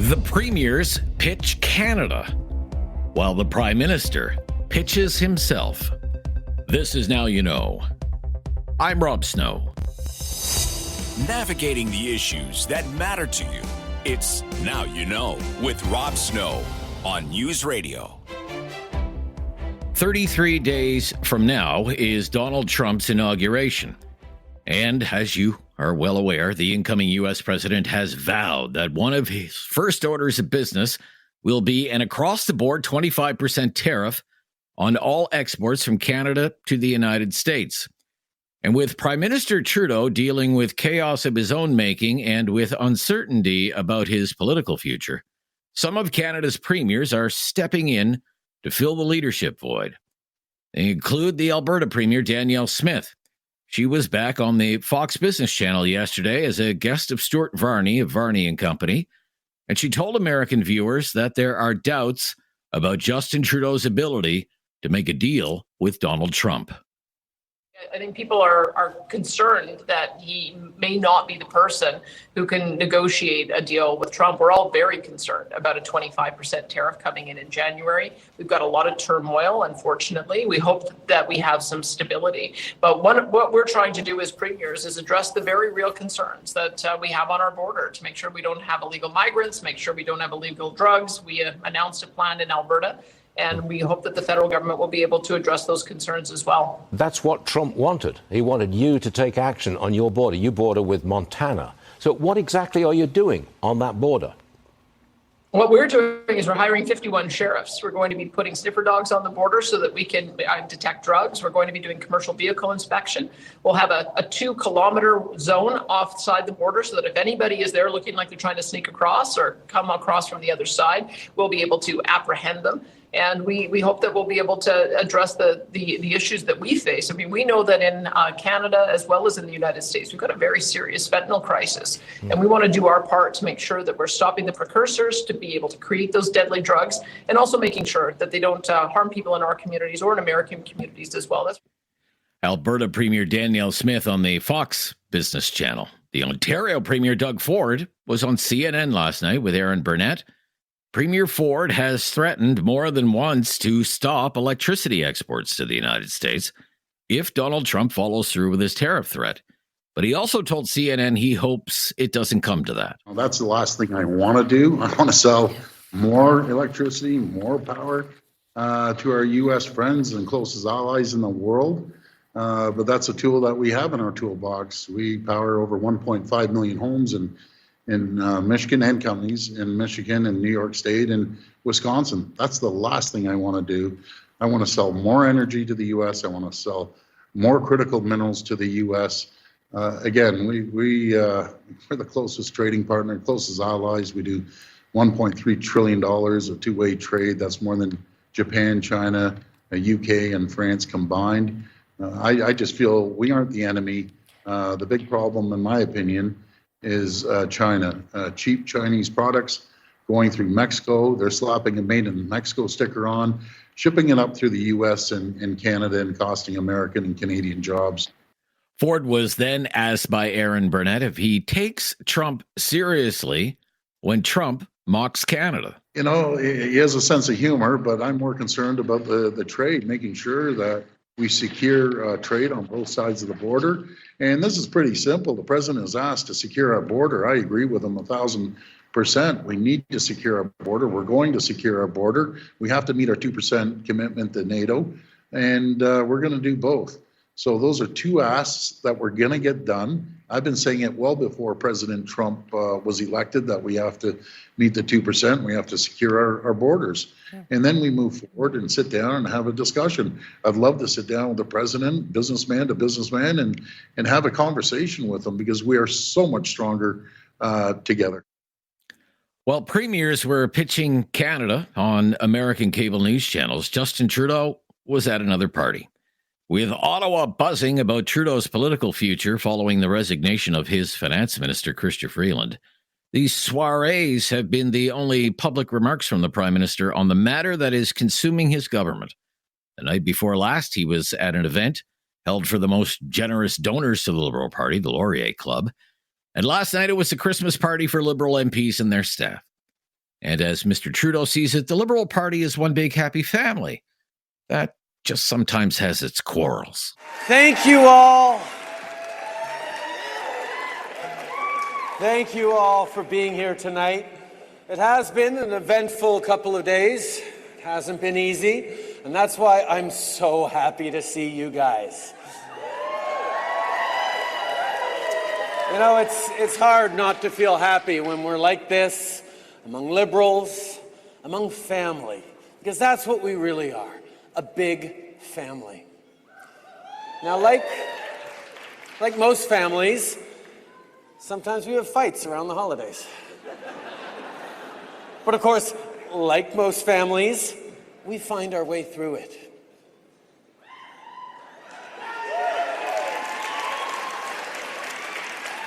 The premiers pitch Canada, while the Prime Minister pitches himself. This is Now You Know. I'm Rob Snow. Navigating the issues that matter to you. It's Now You Know with Rob Snow on News Radio. 33 days from now is Donald Trump's inauguration. And as you are well aware, the incoming U.S. president has vowed that one of his first orders of business will be an across-the-board 25% tariff on all exports from Canada to the United States. And with Prime Minister Trudeau dealing with chaos of his own making and with uncertainty about his political future, some of Canada's premiers are stepping in to fill the leadership void. They include the Alberta Premier Danielle Smith. She was back on the Fox Business Channel yesterday as a guest of Stuart Varney of Varney and Company, and she told American viewers that there are doubts about Justin Trudeau's ability to make a deal with Donald Trump. I think people are concerned that he may not be the person who can negotiate a deal with Trump. We're all very concerned about a 25% tariff coming in January. We've got a lot of turmoil, unfortunately. We hope that we have some stability. But what we're trying to do as premiers is address the very real concerns that we have on our border to make sure we don't have illegal migrants, make sure we don't have illegal drugs. We announced a plan in Alberta, and we hope that the federal government will be able to address those concerns as well. That's what Trump wanted. He wanted you to take action on your border. You border with Montana. So what exactly are you doing on that border? What we're doing is we're hiring 51 sheriffs. We're going to be putting sniffer dogs on the border so that we can detect drugs. We're going to be doing commercial vehicle inspection. We'll have a 2-kilometer zone offside the border so that if anybody is there looking like they're trying to sneak across or come across from the other side, we'll be able to apprehend them. And we hope that we'll be able to address the issues that we face. I mean, we know that in Canada, as well as in the United States, we've got a very serious fentanyl crisis. And we want to do our part to make sure that we're stopping the precursors to be able to create those deadly drugs, and also making sure that they don't harm people in our communities or in American communities as well. Alberta Premier Danielle Smith on the Fox Business Channel. The Ontario Premier Doug Ford was on CNN last night with Aaron Burnett. Premier Ford has threatened more than once to stop electricity exports to the United States if Donald Trump follows through with his tariff threat. But he also told CNN he hopes it doesn't come to that. Well, that's the last thing I want to do. I want to sell more electricity, more power to our U.S. friends and closest allies in the world. But that's a tool that we have in our toolbox. We power over 1.5 million homes in Michigan and counties in Michigan and New York State and Wisconsin. That's the last thing I want to do. I want to sell more energy to the U.S. I want to sell more critical minerals to the U.S. Again, we're the closest trading partner, closest allies. We do $1.3 trillion of two-way trade. That's more than Japan, China, UK, and France combined. I just feel we aren't the enemy. The big problem, in my opinion, is China. Cheap Chinese products going through Mexico. They're slapping a made in Mexico sticker on, shipping it up through the U.S. and Canada and costing American and Canadian jobs. Ford was then asked by Aaron Burnett if he takes Trump seriously when Trump mocks Canada. You know, he has a sense of humor, but I'm more concerned about the trade, making sure that we secure trade on both sides of the border. And this is pretty simple. The president is asked to secure our border. I agree with him 1,000%. We need to secure our border. We're going to secure our border. We have to meet our 2% commitment to NATO, and we're going to do both. So those are two asks that we're going to get done. I've been saying it well before President Trump was elected that we have to meet the 2%. We have to secure our borders. And then we move forward and sit down and have a discussion. I'd love to sit down with the president, businessman to businessman, and have a conversation with them because we are so much stronger together. Well, premiers were pitching Canada on American cable news channels. Justin Trudeau was at another party. With Ottawa buzzing about Trudeau's political future following the resignation of his finance minister, Chrystia Freeland, these soirees have been the only public remarks from the Prime Minister on the matter that is consuming his government. The night before last, he was at an event held for the most generous donors to the Liberal Party, the Laurier Club. And last night, it was a Christmas party for Liberal MPs and their staff. And as Mr. Trudeau sees it, the Liberal Party is one big happy family that just sometimes has its quarrels. Thank you all. Thank you all for being here tonight. It has been an eventful couple of days. It hasn't been easy, and that's why I'm so happy to see you guys. You know, it's hard not to feel happy when we're like this, among Liberals, among family, because that's what we really are, a big family. Now, like most families, sometimes we have fights around the holidays. But of course, like most families, we find our way through it.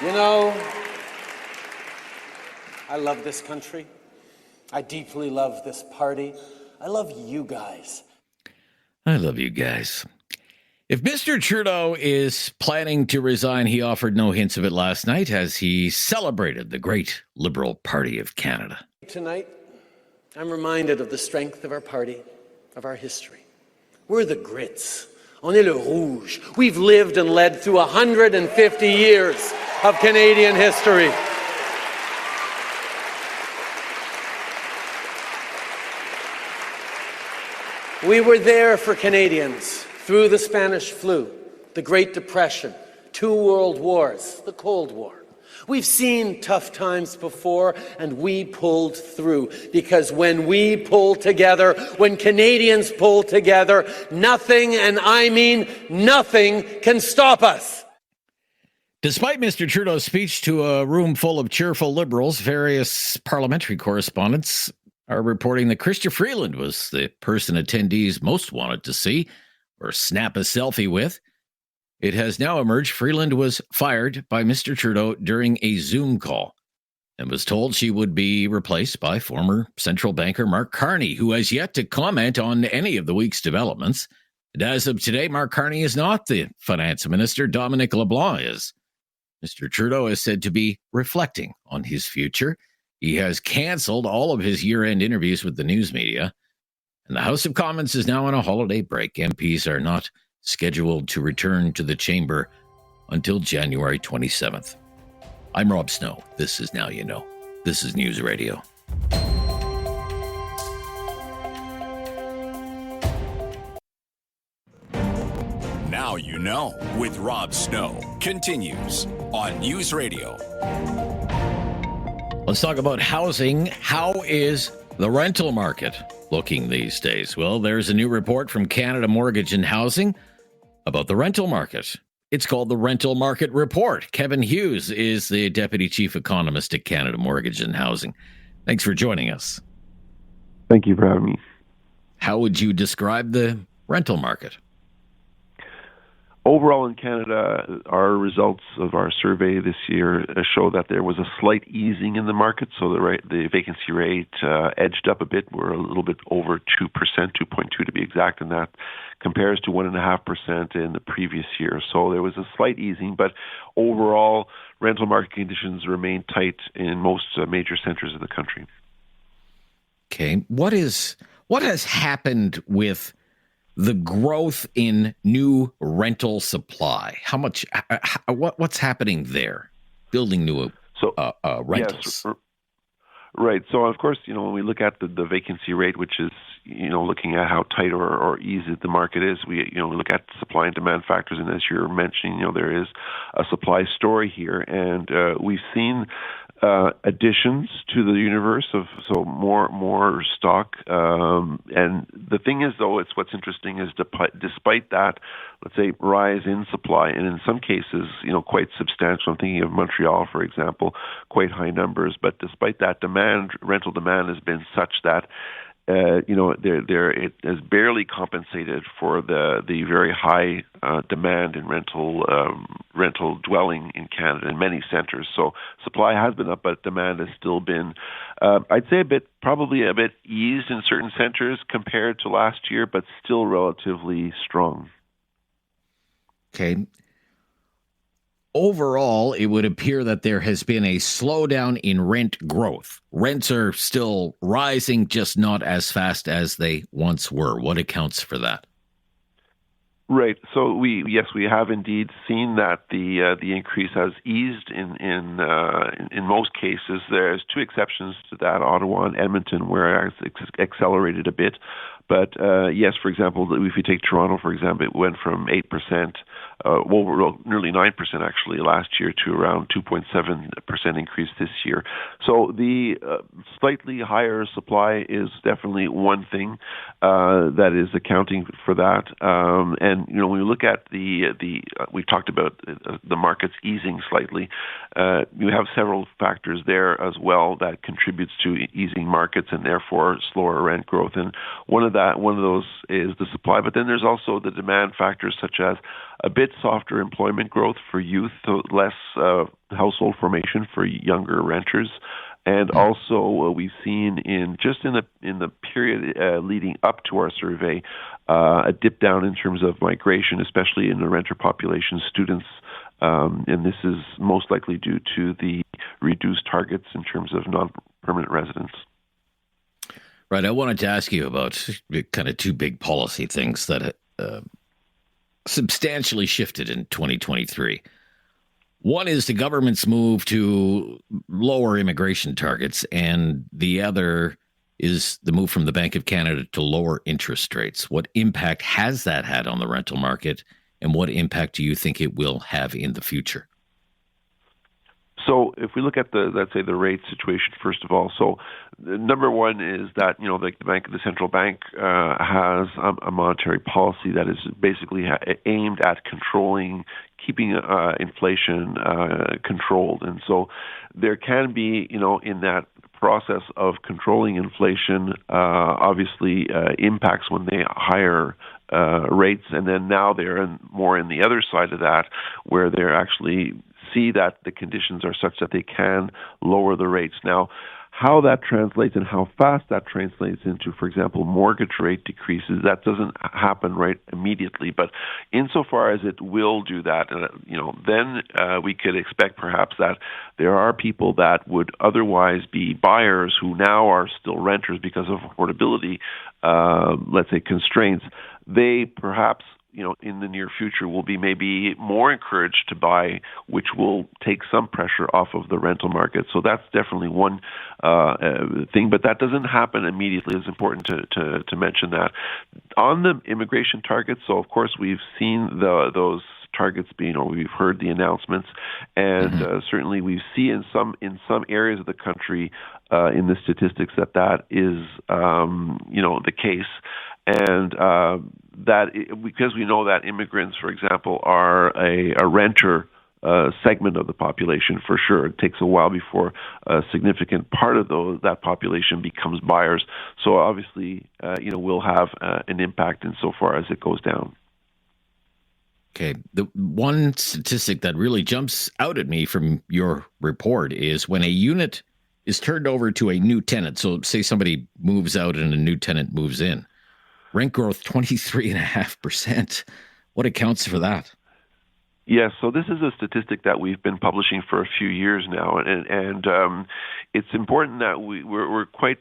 You know, I love this country. I deeply love this party. I love you guys. I love you guys. If Mr. Trudeau is planning to resign, he offered no hints of it last night as he celebrated the great Liberal Party of Canada. Tonight, I'm reminded of the strength of our party, of our history. We're the Grits. On est le rouge. We've lived and led through 150 years of Canadian history. We were there for Canadians through the Spanish flu, the Great Depression, 2 world wars, the Cold War. We've seen tough times before, and we pulled through. Because when we pull together, when Canadians pull together, nothing, and I mean nothing, can stop us. Despite Mr. Trudeau's speech to a room full of cheerful Liberals, various parliamentary correspondents are reporting that Chrystia Freeland was the person attendees most wanted to see or snap a selfie with. It has now emerged Freeland was fired by Mr. Trudeau during a Zoom call and was told she would be replaced by former central banker Mark Carney, who has yet to comment on any of the week's developments. And as of today, Mark Carney is not the finance minister. Dominic LeBlanc is. Mr. Trudeau is said to be reflecting on his future. He has canceled all of his year-end interviews with the news media, and the House of Commons is now on a holiday break. MPs are not scheduled to return to the chamber until January 27th. I'm Rob Snow. This is Now You Know. This is News Radio. Now You Know with Rob Snow continues on News Radio. Let's talk about housing. How is the rental market looking these days? Well, there's a new report from Canada Mortgage and Housing about the rental market. It's called the Rental Market Report. Kevin Hughes is the Deputy Chief Economist at Canada Mortgage and Housing. Thanks for joining us. Thank you for having me. How would you describe the rental market? Overall in Canada, our results of our survey this year show that there was a slight easing in the market. So the vacancy rate edged up a bit. We're a little bit over 2%, 2.2 to be exact, and that compares to 1.5% in the previous year. So there was a slight easing, but overall, rental market conditions remain tight in most major centers of the country. Okay, what has happened with the growth in new rental supply? What's happening there? Building new rentals. Yes, right. So, of course, when we look at the vacancy rate, which is, looking at how tight or easy the market is, we look at supply and demand factors. And as you're mentioning, there is a supply story here. And we've seen additions to the universe of more stock. And the thing is, though, what's interesting is despite that, let's say, rise in supply, and in some cases, quite substantial. I'm thinking of Montreal, for example, quite high numbers. But despite that, rental demand has been such that it has barely compensated for the very high demand in rental dwelling in Canada in many centers. So supply has been up, but demand has still been, I'd say, probably a bit eased in certain centers compared to last year, but still relatively strong. Okay. overall, it would appear that there has been a slowdown in rent growth. Rents are still rising, just not as fast as they once were. What accounts for that? Right. So we have indeed seen that the increase has eased in most cases. There's two exceptions to that: Ottawa and Edmonton, where it's accelerated a bit. But yes, for example, if you take Toronto, for example, it went from 8%, nearly 9% actually last year, to around 2.7% increase this year. So the slightly higher supply is definitely one thing that is accounting for that. And when you look at we talked about the markets easing slightly. You have several factors there as well that contributes to easing markets and therefore slower rent growth. And one of those is the supply, but then there's also the demand factors, such as a bit softer employment growth for youth, so less household formation for younger renters. And also, we've seen in the period leading up to our survey, a dip down in terms of migration, especially in the renter population, students, and this is most likely due to the reduced targets in terms of non-permanent residents. Right. I wanted to ask you about kind of two big policy things that substantially shifted in 2023. One is the government's move to lower immigration targets, and the other is the move from the Bank of Canada to lower interest rates. What impact has that had on the rental market, and what impact do you think it will have in the future? So if we look at let's say the rate situation, first of all, so number one is that, the central bank has a monetary policy that is basically aimed at keeping inflation controlled. And so there can be, in that process of controlling inflation, obviously impacts when they hire rates. And then now they're more in the other side of that, where they're actually see that the conditions are such that they can lower the rates. Now, how that translates and how fast that translates into, for example, mortgage rate decreases, that doesn't happen right immediately. But insofar as it will do that, then we could expect perhaps that there are people that would otherwise be buyers who now are still renters because of affordability, let's say, constraints. They perhaps in the near future will be maybe more encouraged to buy, which will take some pressure off of the rental market. So that's definitely one thing, but that doesn't happen immediately. It's important to mention that. On the immigration targets, so of course we've seen those targets being, or we've heard the announcements, and certainly we see in some areas of the country in the statistics that is the case. And that because we know that immigrants, for example, are a renter segment of the population for sure. It takes a while before a significant part of that population becomes buyers. So obviously, we'll have an impact insofar as it goes down. Okay. The one statistic that really jumps out at me from your report is when a unit is turned over to a new tenant. So say somebody moves out and a new tenant moves in. Rent growth 23.5%. What accounts for that? Yes, so this is a statistic that we've been publishing for a few years now, and it's important that we're quite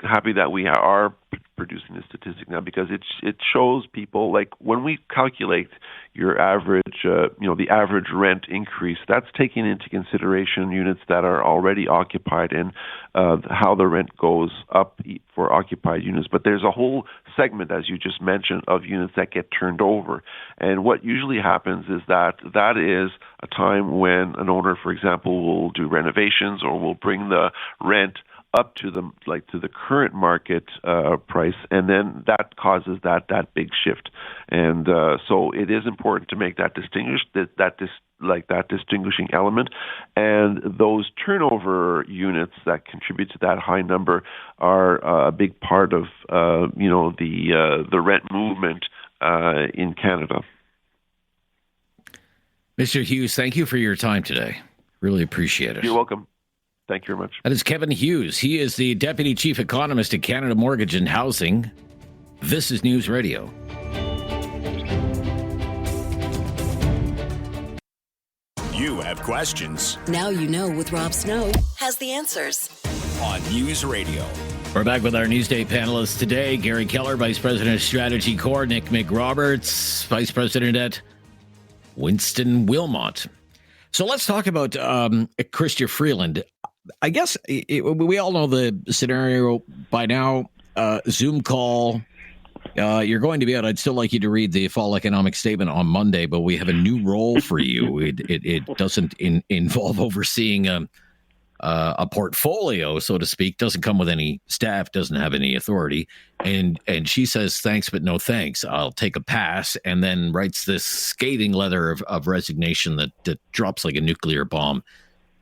happy that we are producing this statistic now, because it shows people, like when we calculate your average, the average rent increase, that's taking into consideration units that are already occupied and how the rent goes up for occupied units. But there's a whole segment, as you just mentioned, of units that get turned over. And what usually happens is that is a time when an owner, for example, will do renovations or will bring the rent up to the current market price, and then that causes that big shift. And so it is important to make that distinguishing element. And those turnover units that contribute to that high number are a big part of the rent movement in Canada. Mr. Hughes, thank you for your time today. Really appreciate it. You're welcome. Thank you very much. That is Kevin Hughes. He is the Deputy Chief Economist at Canada Mortgage and Housing. This is News Radio. have questions Now You Know with Rob Snow has the answers. on News Radio. We're back with our Newsday panelists today. Gary Keller, Vice President of Strategy Corps. Nick McRoberts, Vice President at Winston Wilmot. So let's talk about Chrystia Freeland. I guess we all know the scenario by now. Zoom call. You're going to be out. I'd still like you to read the fall economic statement on Monday, but we have a new role for you. It doesn't involve overseeing a portfolio, so to speak. Doesn't come with any staff. Doesn't have any authority. And she says thanks, but no thanks. I'll take a pass, and then writes this scathing letter of resignation that drops like a nuclear bomb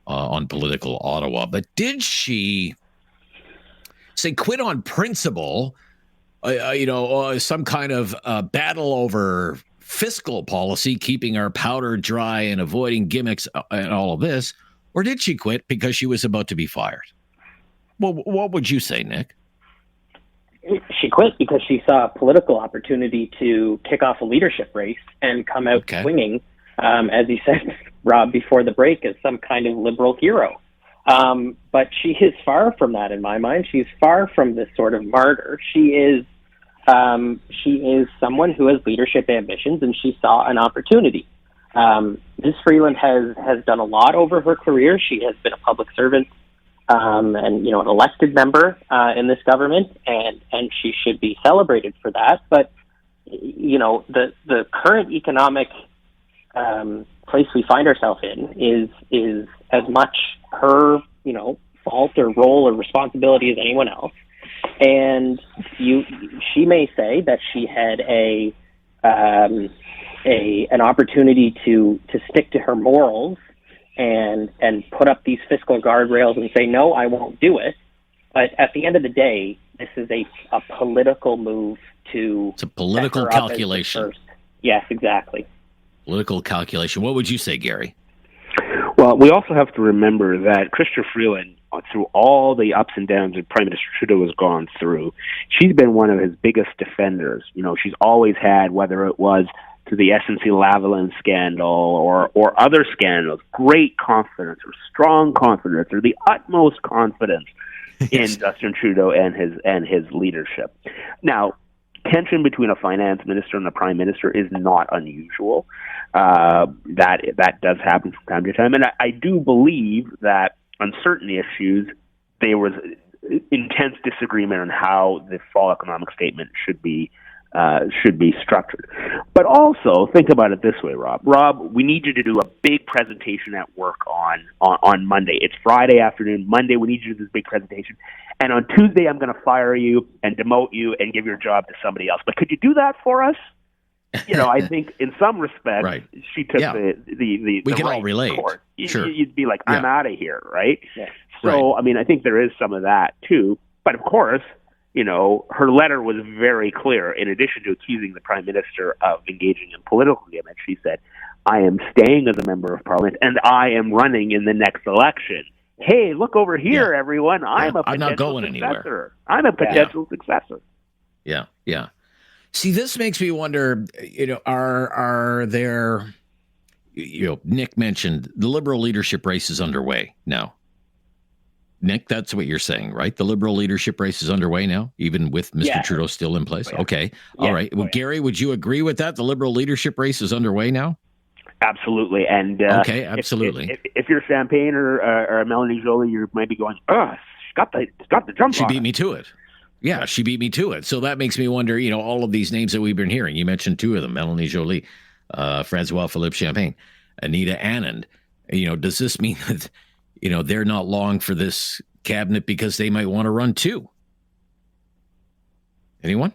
on political Ottawa. But did she say quit on principle? Some kind of battle over fiscal policy, keeping our powder dry and avoiding gimmicks and all of this? Or did she quit because she was about to be fired? Well, what would you say, Nick? She quit because she saw a political opportunity to kick off a leadership race and come out swinging, as you said, Rob, before the break, as some kind of liberal hero. But she is far from that in my mind. She's far from this sort of martyr. She is someone who has leadership ambitions, and she saw an opportunity. Ms. Freeland has done a lot over her career. She has been a public servant and an elected member in this government, and she should be celebrated for that. But the current economic place we find ourselves in is as much her fault or role or responsibility as anyone else. And she may say that she had an opportunity to stick to her morals and put up these fiscal guardrails and say, no, I won't do it. But at the end of the day, this is a political move to... It's a political calculation. Yes, exactly. Political calculation. What would you say, Gary? Well, we also have to remember that Chrystia Freeland, through all the ups and downs that Prime Minister Trudeau has gone through, she's been one of his biggest defenders. She's always had, whether it was to the SNC-Lavalin scandal or other scandals, great confidence or strong confidence or the utmost confidence in Justin Trudeau and his leadership. Now, tension between a finance minister and a prime minister is not unusual. That does happen from time to time, and I do believe that on certain issues there was intense disagreement on how the fall economic statement should be structured. But also think about it this way, Rob. Rob, we need you to do a big presentation at work on Monday. It's Friday afternoon. Monday, we need you to do this big presentation. And on Tuesday, I'm going to fire you and demote you and give your job to somebody else. But could you do that for us? I think in some respects, right. She took the we can right all relate. Court. Sure. You'd be like, I'm out of here, right? Yeah. So, right. I think there is some of that too. But of course, her letter was very clear. In addition to accusing the Prime Minister of engaging in political gimmicks, she said, I am staying as a member of Parliament and I am running in the next election. Hey, look over here, everyone. I'm not going successor. Anywhere. I'm a potential successor. Yeah, yeah. See, this makes me wonder, are there, Nick mentioned the Liberal leadership race is underway now. Nick, that's what you're saying, right? The Liberal leadership race is underway now, even with Mr. Trudeau still in place? Okay. All right. Well, Gary, would you agree with that? The Liberal leadership race is underway now? Absolutely. And okay, absolutely. If you're Champagne or Melanie Joly, you might be going, she got the jump. She beat me to it. Yeah, she beat me to it. So that makes me wonder, all of these names that we've been hearing. You mentioned two of them, Melanie Joly, François-Philippe Champagne, Anita Anand. Does this mean that, they're not long for this cabinet because they might want to run too? Anyone?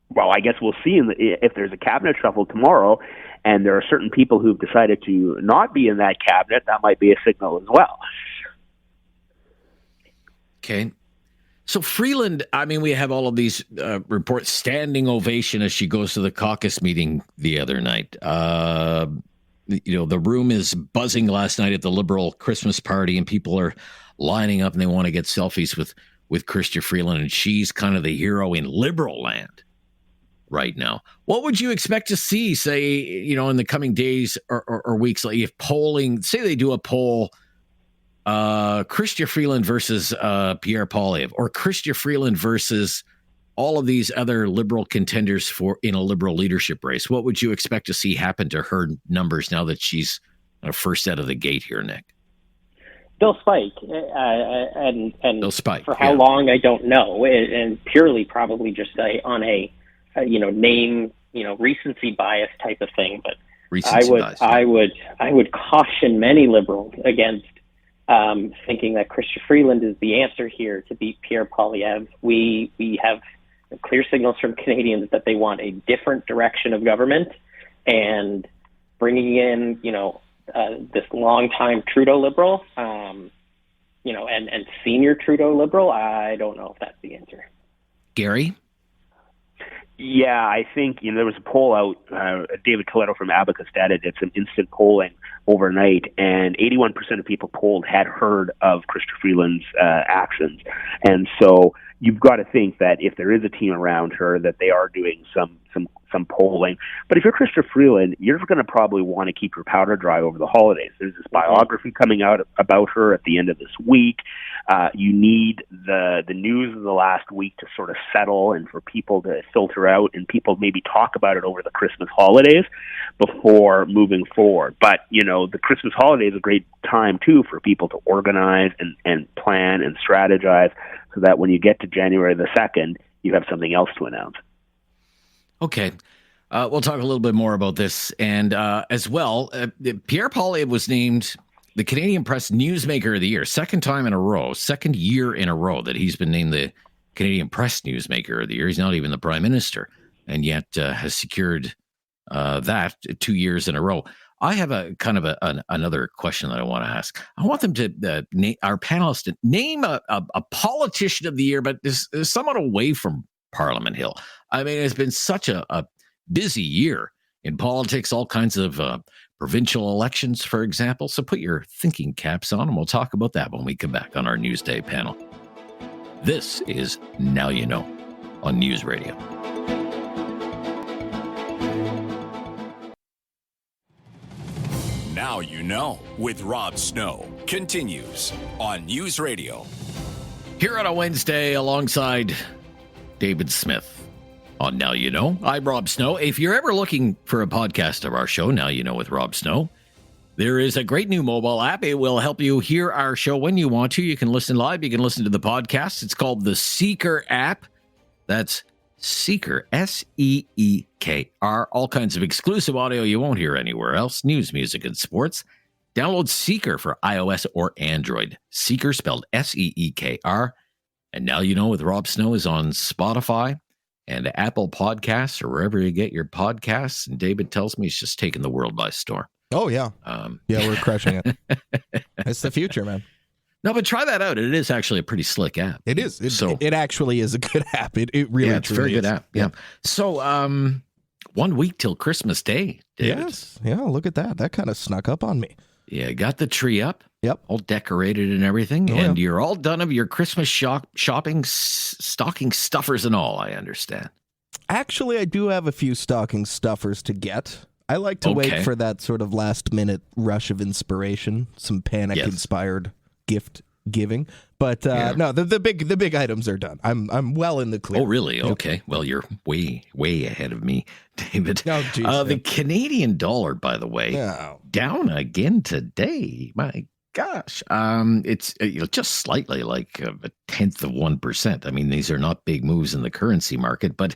Well, I guess we'll see if there's a cabinet shuffle tomorrow and there are certain people who've decided to not be in that cabinet. That might be a signal as well. Okay. So Freeland, we have all of these reports, standing ovation as she goes to the caucus meeting the other night. The room is buzzing last night at the Liberal Christmas party, and people are lining up and they want to get selfies with Chrystia Freeland, and she's kind of the hero in Liberal land. right now. What would you expect to see, say, in the coming days or weeks? Like if polling, say they do a poll, Chrystia Freeland versus Pierre Poilievre, or Chrystia Freeland versus all of these other Liberal contenders in a Liberal leadership race. What would you expect to see happen to her numbers now that she's first out of the gate here, Nick? They'll spike, and they'll spike. For how long, I don't know, and purely probably just on a name, recency bias type of thing. But I would caution many Liberals against thinking that Chrystia Freeland is the answer here to beat Pierre Poilievre. We have clear signals from Canadians that they want a different direction of government, and bringing in, this longtime Trudeau Liberal, and senior Trudeau Liberal, I don't know if that's the answer. Gary? Yeah, I think there was a poll out. David Coletto from Abacus Data did some instant polling overnight, and 81% of people polled had heard of Chrystia Freeland's actions. And so you've got to think that if there is a team around her, that they are doing some polling. But if you're Chrystia Freeland, you're going to probably want to keep your powder dry over the holidays. There's this biography coming out about her at the end of this week. You need the news of the last week to sort of settle and for people to filter out and people maybe talk about it over the Christmas holidays before moving forward. But, the Christmas holiday is a great time, too, for people to organize and plan and strategize so that when you get to January the 2nd, you have something else to announce. Okay. We'll talk a little bit more about this. And as well, Pierre Poilievre was named the Canadian Press Newsmaker of the Year, second year in a row that he's been named the Canadian Press Newsmaker of the Year. He's not even the Prime Minister, and yet has secured that 2 years in a row. I have a kind of another question that I want to ask. I want them to our panelists to name a politician of the year, but is somewhat away from Parliament Hill. I mean, it's been such a busy year in politics, all kinds of provincial elections, for example. So put your thinking caps on, and we'll talk about that when we come back on our Newsday panel. This is Now You Know on News Radio. Now You Know with Rob Snow continues on News Radio. Here on a Wednesday alongside David Smith on Now You Know. I'm Rob Snow. If you're ever looking for a podcast of our show, Now You Know with Rob Snow, there is a great new mobile app. It will help you hear our show when you want to. You can listen live. You can listen to the podcast. It's called the Seeker app. That's Seeker, Seekr. All kinds of exclusive audio you won't hear anywhere else. News, music, and sports. Download Seeker for iOS or Android. Seeker spelled Seekr. And Now You Know with Rob Snow is on Spotify and Apple Podcasts or wherever you get your podcasts. And David tells me he's just taking the world by storm. Oh, yeah. We're crushing it. It's the future, man. No, but try that out. It is actually a pretty slick app. It is. It actually is a good app. It really it's a very good app. Yeah. So 1 week till Christmas Day, David. Yes. Yeah, look at that. That kind of snuck up on me. Yeah, got the tree up. Yep. All decorated and everything. And you're all done of your Christmas shopping, stocking stuffers and all, I understand. Actually, I do have a few stocking stuffers to get. I like to wait for that sort of last minute rush of inspiration, some panic-inspired gift giving. But no, the big items are done. I'm well in the clear. Oh, really? Okay. Well, you're way ahead of me, David. Oh, geez, the Canadian dollar, by the way, down again today. My gosh. It's just slightly like a tenth of 1%. I mean, these are not big moves in the currency market, but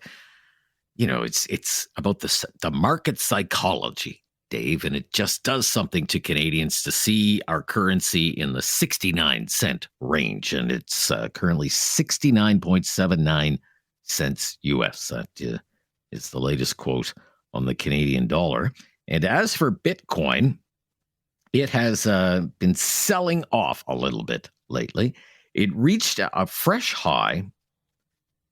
it's about the market psychology, Dave, and it just does something to Canadians to see our currency in the 69-cent range, and it's currently 69.79 cents US. That is the latest quote on the Canadian dollar. And as for Bitcoin, it has been selling off a little bit lately. It reached a fresh high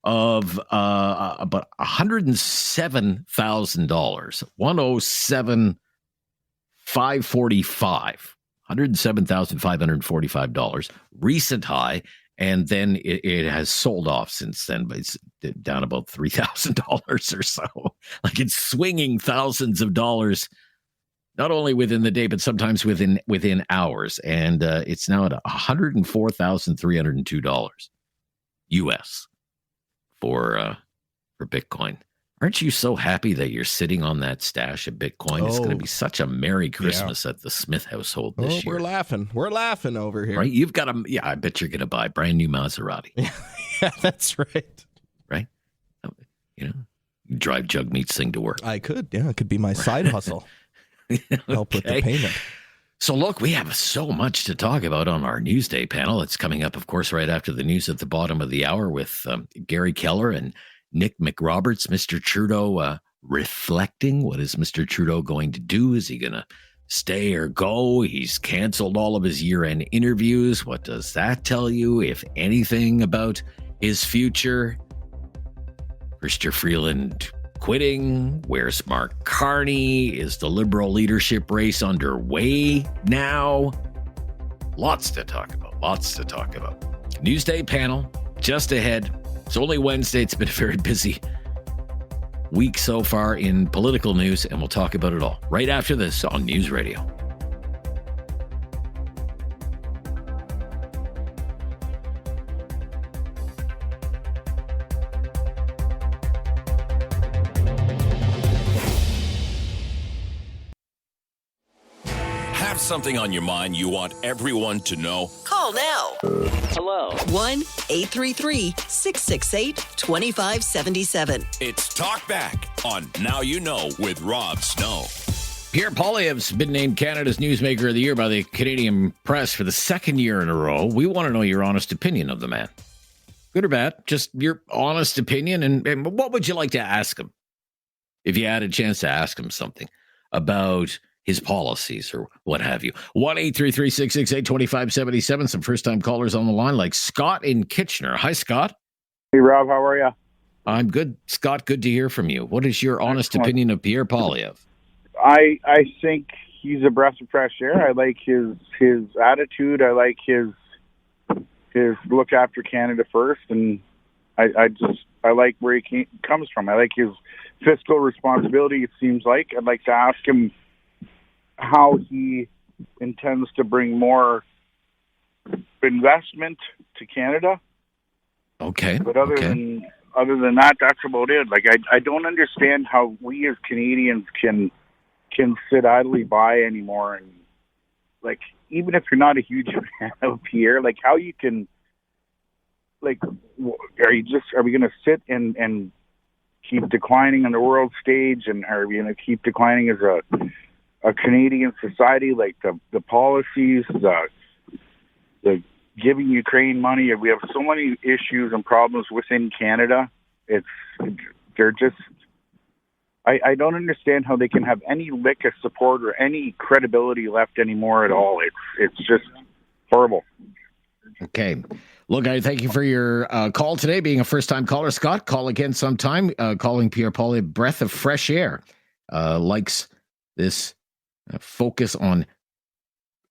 of about $107,000, $107,545, $107,545. Recent high And then it has sold off since then, but it's down about $3,000 or so. Like it's swinging thousands of dollars, not only within the day, but sometimes within hours. And it's now at $104,302 US for Bitcoin. Aren't you so happy that you're sitting on that stash of Bitcoin? It's going to be such a Merry Christmas at the Smith household this year. We're laughing. We're laughing over here. Right? You've got I bet you're going to buy a brand new Maserati. Yeah, that's right. Right? You drive Jugmeat's thing to work. I could. Yeah, it could be my side hustle. Help with the payment. So look, we have so much to talk about on our Newsday panel. It's coming up, of course, right after the news at the bottom of the hour with Gary Keller and Nick McRoberts. Mr. Trudeau reflecting. What is Mr. Trudeau going to do? Is he going to stay or go? He's canceled all of his year-end interviews. What does that tell you, if anything, about his future? Chrystia Freeland quitting. Where's Mark Carney? Is the Liberal leadership race underway now? Lots to talk about. Newsday panel just ahead. It's only Wednesday. It's been a very busy week so far in political news, and we'll talk about it all right after this on News Radio. Have something on your mind you want everyone to know? Call now. Hello. 1-833-668-2577. It's Talk Back on Now You Know with Rob Snow. Pierre Poilievre's been named Canada's Newsmaker of the Year by the Canadian Press for the second year in a row. We want to know your honest opinion of the man. Good or bad, just your honest opinion. And what would you like to ask him if you had a chance to ask him something about his policies or what have you? 1-833-668-2577. Some first-time callers on the line, like Scott in Kitchener. Hi, Scott. Hey, Rob. How are you? I'm good. Scott, good to hear from you. What is your honest opinion of Pierre Poilievre? I think he's a breath of fresh air. I like his attitude. I like his look after Canada first, and I like where he comes from. I like his fiscal responsibility, it seems like. I'd like to ask him how he intends to bring more investment to Canada. Okay. But other than that, that's about it. Like I don't understand how we as Canadians can sit idly by anymore. And like, even if you're not a huge fan of Pierre, like how you can, like, are we going to sit and keep declining on the world stage? And are we going to keep declining as a Canadian society? Like the policies, the giving Ukraine money. We have so many issues and problems within Canada. I don't understand how they can have any lick of support or any credibility left anymore at all. It's just horrible. Okay. Look, I thank you for your call today, being a first-time caller. Scott, call again sometime. Calling Pierre Poilievre breath of fresh air. Likes this focus on,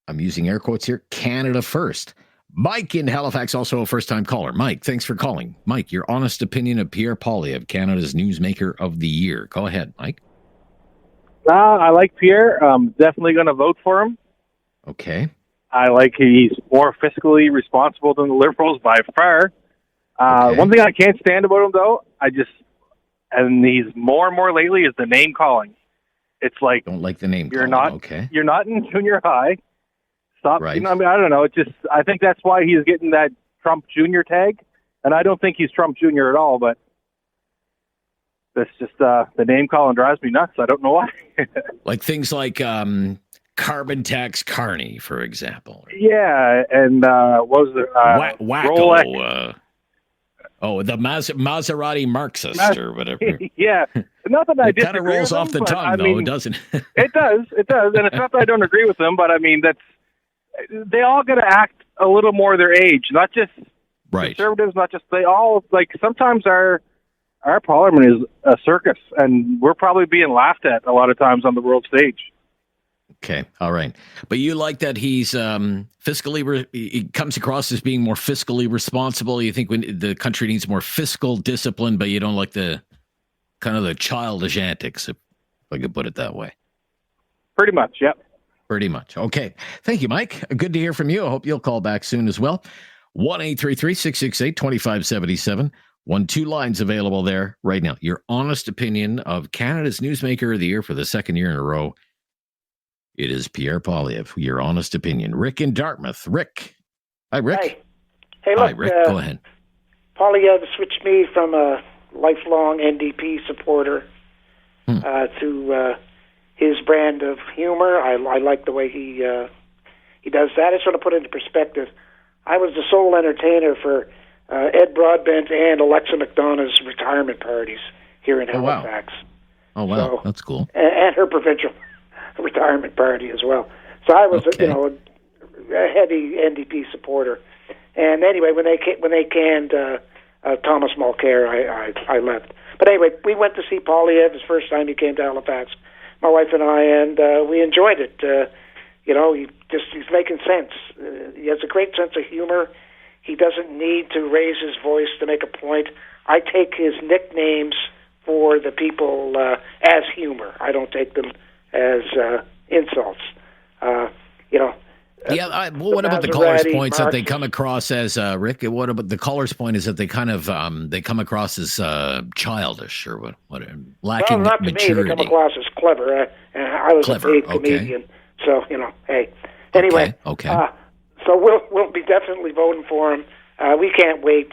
I'm using air quotes here, Canada first. Mike in Halifax, also a first-time caller. Mike, thanks for calling. Mike, your honest opinion of Pierre Poilievre, Canada's Newsmaker of the Year. Go ahead, Mike. I like Pierre. Definitely going to vote for him. Okay. I like he's more fiscally responsible than the Liberals by far. One thing I can't stand about him, though, and he's more and more lately, is the name calling. It's like, don't like the name calling. You're not in junior high. Stop. Right. You know, I don't know. I think that's why he's getting that Trump Jr. tag, and I don't think he's Trump Jr. at all. But that's just the name calling drives me nuts. I don't know why. Like things like carbon tax Carney, for example. Yeah, and what was it? Wacko. The Maserati Marxist or whatever. Yeah, not that I disagree. It kind of rolls off the tongue, though, doesn't it? It does, and it's not that I don't agree with them, but I mean they all got to act a little more their age, not just conservatives, not just they all like. Sometimes our parliament is a circus, and we're probably being laughed at a lot of times on the world stage. Okay. All right. But you like that he's he comes across as being more fiscally responsible. You think when the country needs more fiscal discipline, but you don't like the kind of the childish antics, if I could put it that way. Pretty much, yep. Pretty much. Okay. Thank you, Mike. Good to hear from you. I hope you'll call back soon as well. 1-833-668-2577. 2 lines available there right now. Your honest opinion of Canada's Newsmaker of the Year for the second year in a row. It is Pierre Poilievre. Your honest opinion. Rick in Dartmouth. Rick. Hi, Rick. Hi. Hey, look. Hi, Rick. Go ahead. Poilievre switched me from a lifelong NDP supporter to his brand of humor. I like the way he does that. I sort of put it into perspective. I was the sole entertainer for Ed Broadbent and Alexa McDonough's retirement parties here in Halifax. Oh, wow. So, that's cool. And her provincial retirement party as well. So I was, a heavy NDP supporter. And anyway, when they canned Thomas Mulcair, I left. But anyway, we went to see Poilievre his first time he came to Halifax, my wife and I, and we enjoyed it. He's making sense. He has a great sense of humor. He doesn't need to raise his voice to make a point. I take his nicknames for the people as humor. I don't take them as insults. What about the caller's points that they come across as, Rick? What about the caller's point is that they kind of they come across as childish or what lacking not maturity. To me, they come across as clever. I was a paid comedian, so hey. Anyway, okay. So we'll be definitely voting for him. We can't wait.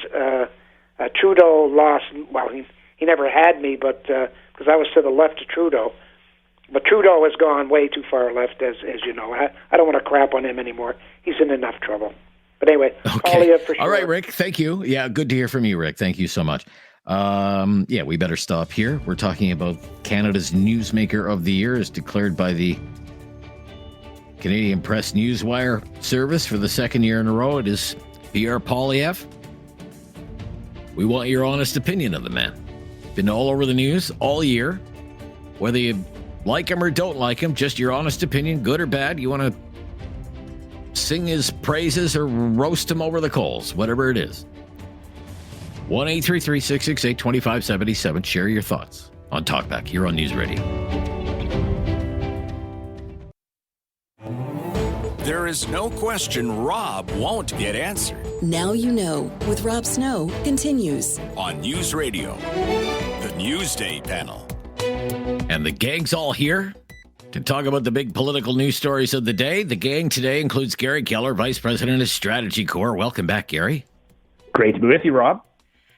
Trudeau lost. Well, he never had me, but because I was to the left of Trudeau. But Trudeau has gone way too far left, as you know. I don't want to crap on him anymore. He's in enough trouble. But anyway, Poilievre for sure. All right, Rick. Thank you. Yeah, good to hear from you, Rick. Thank you so much. We better stop here. We're talking about Canada's Newsmaker of the Year as declared by the Canadian Press Newswire service for the second year in a row. It is Pierre Poilievre. We want your honest opinion of the man. Been all over the news all year. Whether you like him or don't like him, just your honest opinion, good or bad. You want to sing his praises or roast him over the coals, whatever it is. 1-833-668-2577. Share your thoughts on Talkback here on News Radio. There is no question Rob won't get answered. Now you know with Rob Snow continues on News Radio, the Newsday panel. And the gang's all here to talk about the big political news stories of the day. The gang today includes Gary Keller, Vice President of Strategy Corps. Welcome back, Gary. Great to be with you, Rob.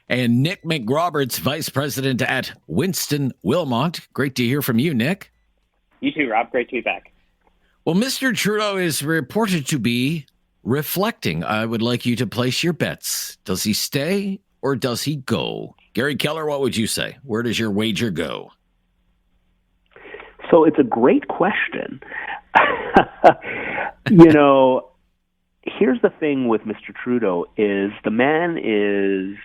And Nick McRoberts, Vice President at Winston Wilmot. Great to hear from you, Nick. You too, Rob. Great to be back. Well, Mr. Trudeau is reported to be reflecting. I would like you to place your bets. Does he stay or does he go? Gary Keller, what would you say? Where does your wager go? So it's a great question. Here's the thing with Mr. Trudeau is the man is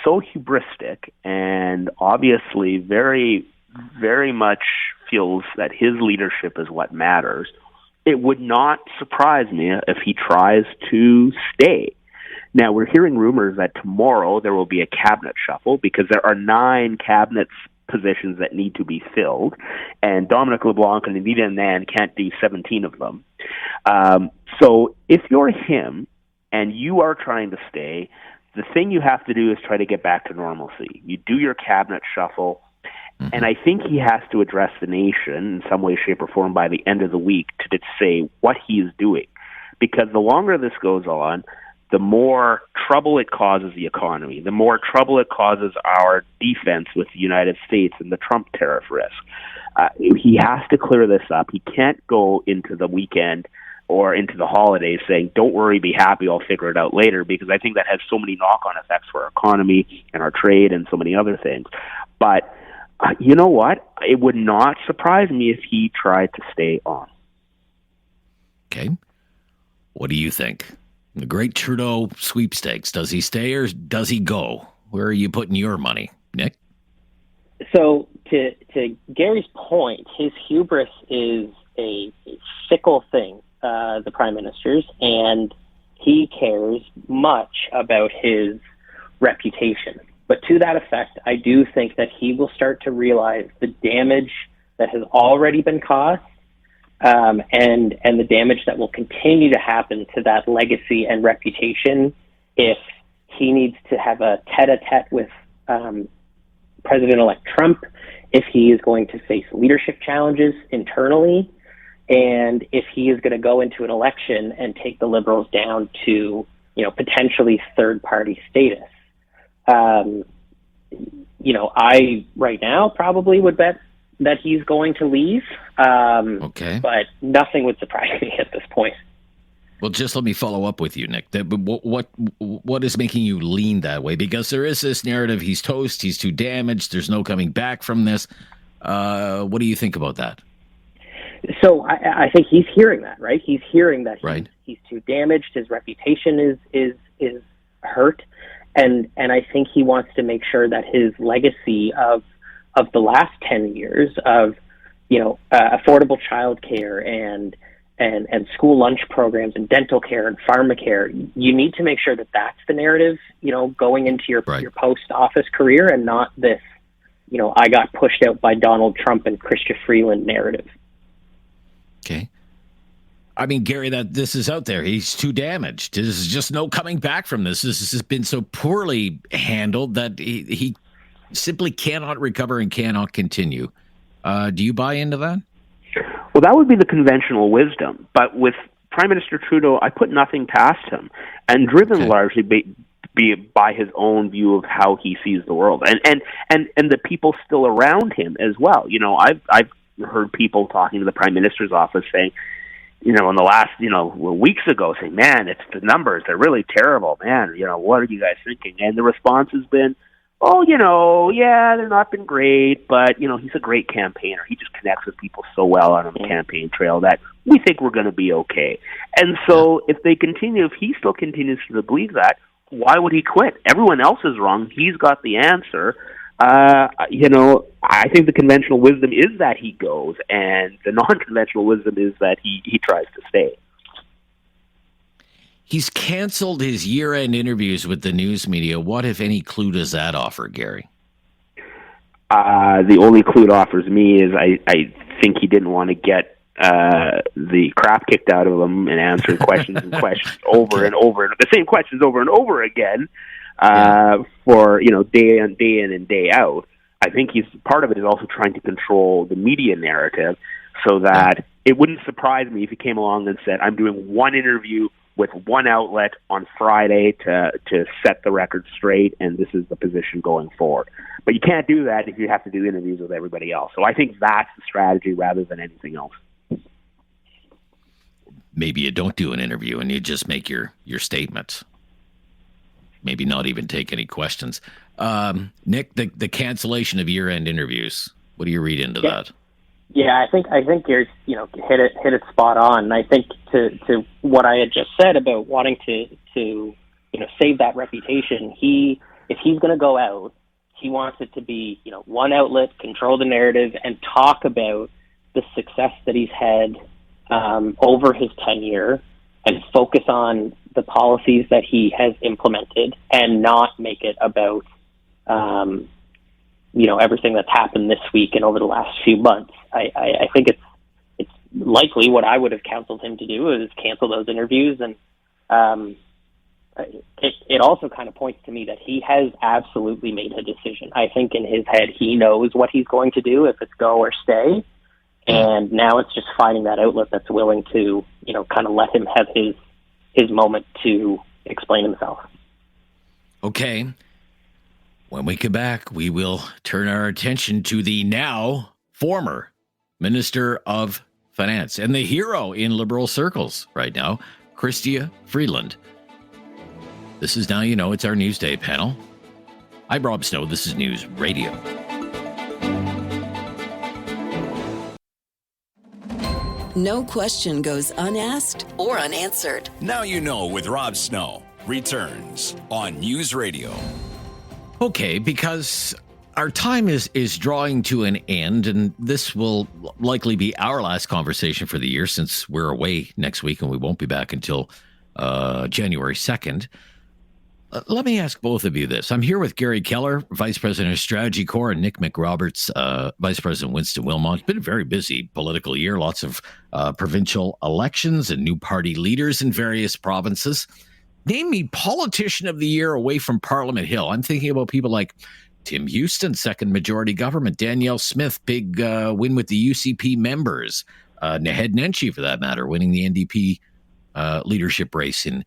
so hubristic and obviously very, very much feels that his leadership is what matters. It would not surprise me if he tries to stay. Now, we're hearing rumors that tomorrow there will be a cabinet shuffle because there are 9 cabinet positions that need to be filled, and Dominic LeBlanc and Anita Anand can't do 17 of them. So if you're him and you are trying to stay, the thing you have to do is try to get back to normalcy. You do your cabinet shuffle, and I think he has to address the nation in some way, shape, or form by the end of the week to say what he is doing. Because the longer this goes on, the more trouble it causes the economy, the more trouble it causes our defense with the United States and the Trump tariff risk. He has to clear this up. He can't go into the weekend or into the holidays saying, don't worry, be happy, I'll figure it out later, because I think that has so many knock-on effects for our economy and our trade and so many other things. But you know what? It would not surprise me if he tried to stay on. Okay. What do you think? The great Trudeau sweepstakes. Does he stay or does he go? Where are you putting your money, Nick? So to Gary's point, his hubris is a fickle thing, the Prime Minister's, and he cares much about his reputation. But to that effect, I do think that he will start to realize the damage that has already been caused, and the damage that will continue to happen to that legacy and reputation if he needs to have a tete-a-tete with President-elect Trump, if he is going to face leadership challenges internally, and if he is going to go into an election and take the Liberals down to, potentially third-party status. I right now probably would bet that he's going to leave. Okay. But nothing would surprise me at this point. Well, just let me follow up with you, Nick. What is making you lean that way? Because there is this narrative: he's toast, he's too damaged, there's no coming back from this. What do you think about that? So I think he's hearing that, right? He's hearing that he's too damaged. His reputation is hurt, and I think he wants to make sure that his legacy of the last 10 years of affordable childcare and school lunch programs and dental care and pharmacare, you need to make sure that that's the narrative, going into your post office career, and not this, I got pushed out by Donald Trump and Chrystia Freeland narrative. Okay. I mean, Gary, that this is out there. He's too damaged. There's just no coming back from this. This has been so poorly handled that he simply cannot recover and cannot continue. Do you buy into that? Well, that would be the conventional wisdom. But with Prime Minister Trudeau, I put nothing past him, and driven largely by his own view of how he sees the world, and the people still around him as well. I've heard people talking to the Prime Minister's office saying, in the last, weeks ago, saying, man, it's the numbers, they're really terrible, man. What are you guys thinking? And the response has been, yeah, they've not been great, but, he's a great campaigner. He just connects with people so well on the campaign trail that we think we're going to be okay. And so if he still continues to believe that, why would he quit? Everyone else is wrong. He's got the answer. I think the conventional wisdom is that he goes, and the non-conventional wisdom is that he tries to stay. He's canceled his year-end interviews with the news media. What, if any, clue does that offer, Gary? The only clue it offers me is I think he didn't want to get the crap kicked out of him and answering questions and questions over and over, the same questions over and over again. For day in and day out. I think part of it is also trying to control the media narrative, so that it wouldn't surprise me if he came along and said, I'm doing one interview with one outlet on Friday to set the record straight, and this is the position going forward. But you can't do that if you have to do interviews with everybody else. So I think that's the strategy rather than anything else. Maybe you don't do an interview and you just make your statements. Maybe not even take any questions. Nick, the cancellation of year-end interviews. What do you read into that? Yeah, I think Gary's hit it spot on. And I think to what I had just said about wanting to save that reputation, if he's going to go out, he wants it to be one outlet, control the narrative, and talk about the success that he's had over his tenure, and focus on the policies that he has implemented, and not make it about everything that's happened this week and over the last few months. I think it's likely what I would have counseled him to do is cancel those interviews, and it also kind of points to me that he has absolutely made a decision. I think in his head he knows what he's going to do, if it's go or stay, and now it's just finding that outlet that's willing to kind of let him have his moment to explain himself. Okay. When we come back, we will turn our attention to the now former Minister of Finance and the hero in liberal circles right now, Chrystia Freeland. This is Now You Know. It's our Newsday panel. I'm Rob Snow. This is News Radio. No question goes unasked or unanswered. Now You Know with Rob Snow returns on News Radio. Okay, because our time is drawing to an end, and this will likely be our last conversation for the year since we're away next week and we won't be back until January 2nd. Let me ask both of you this. I'm here with Gary Keller, Vice President of Strategy Corps, and Nick McRoberts, Vice President Winston Wilmot. It's been a very busy political year, lots of provincial elections and new party leaders in various provinces. Name me politician of the year away from Parliament Hill. I'm thinking about people like Tim Houston, second majority government, Danielle Smith, big win with the UCP members, Naheed Nenshi, for that matter, winning the NDP leadership race in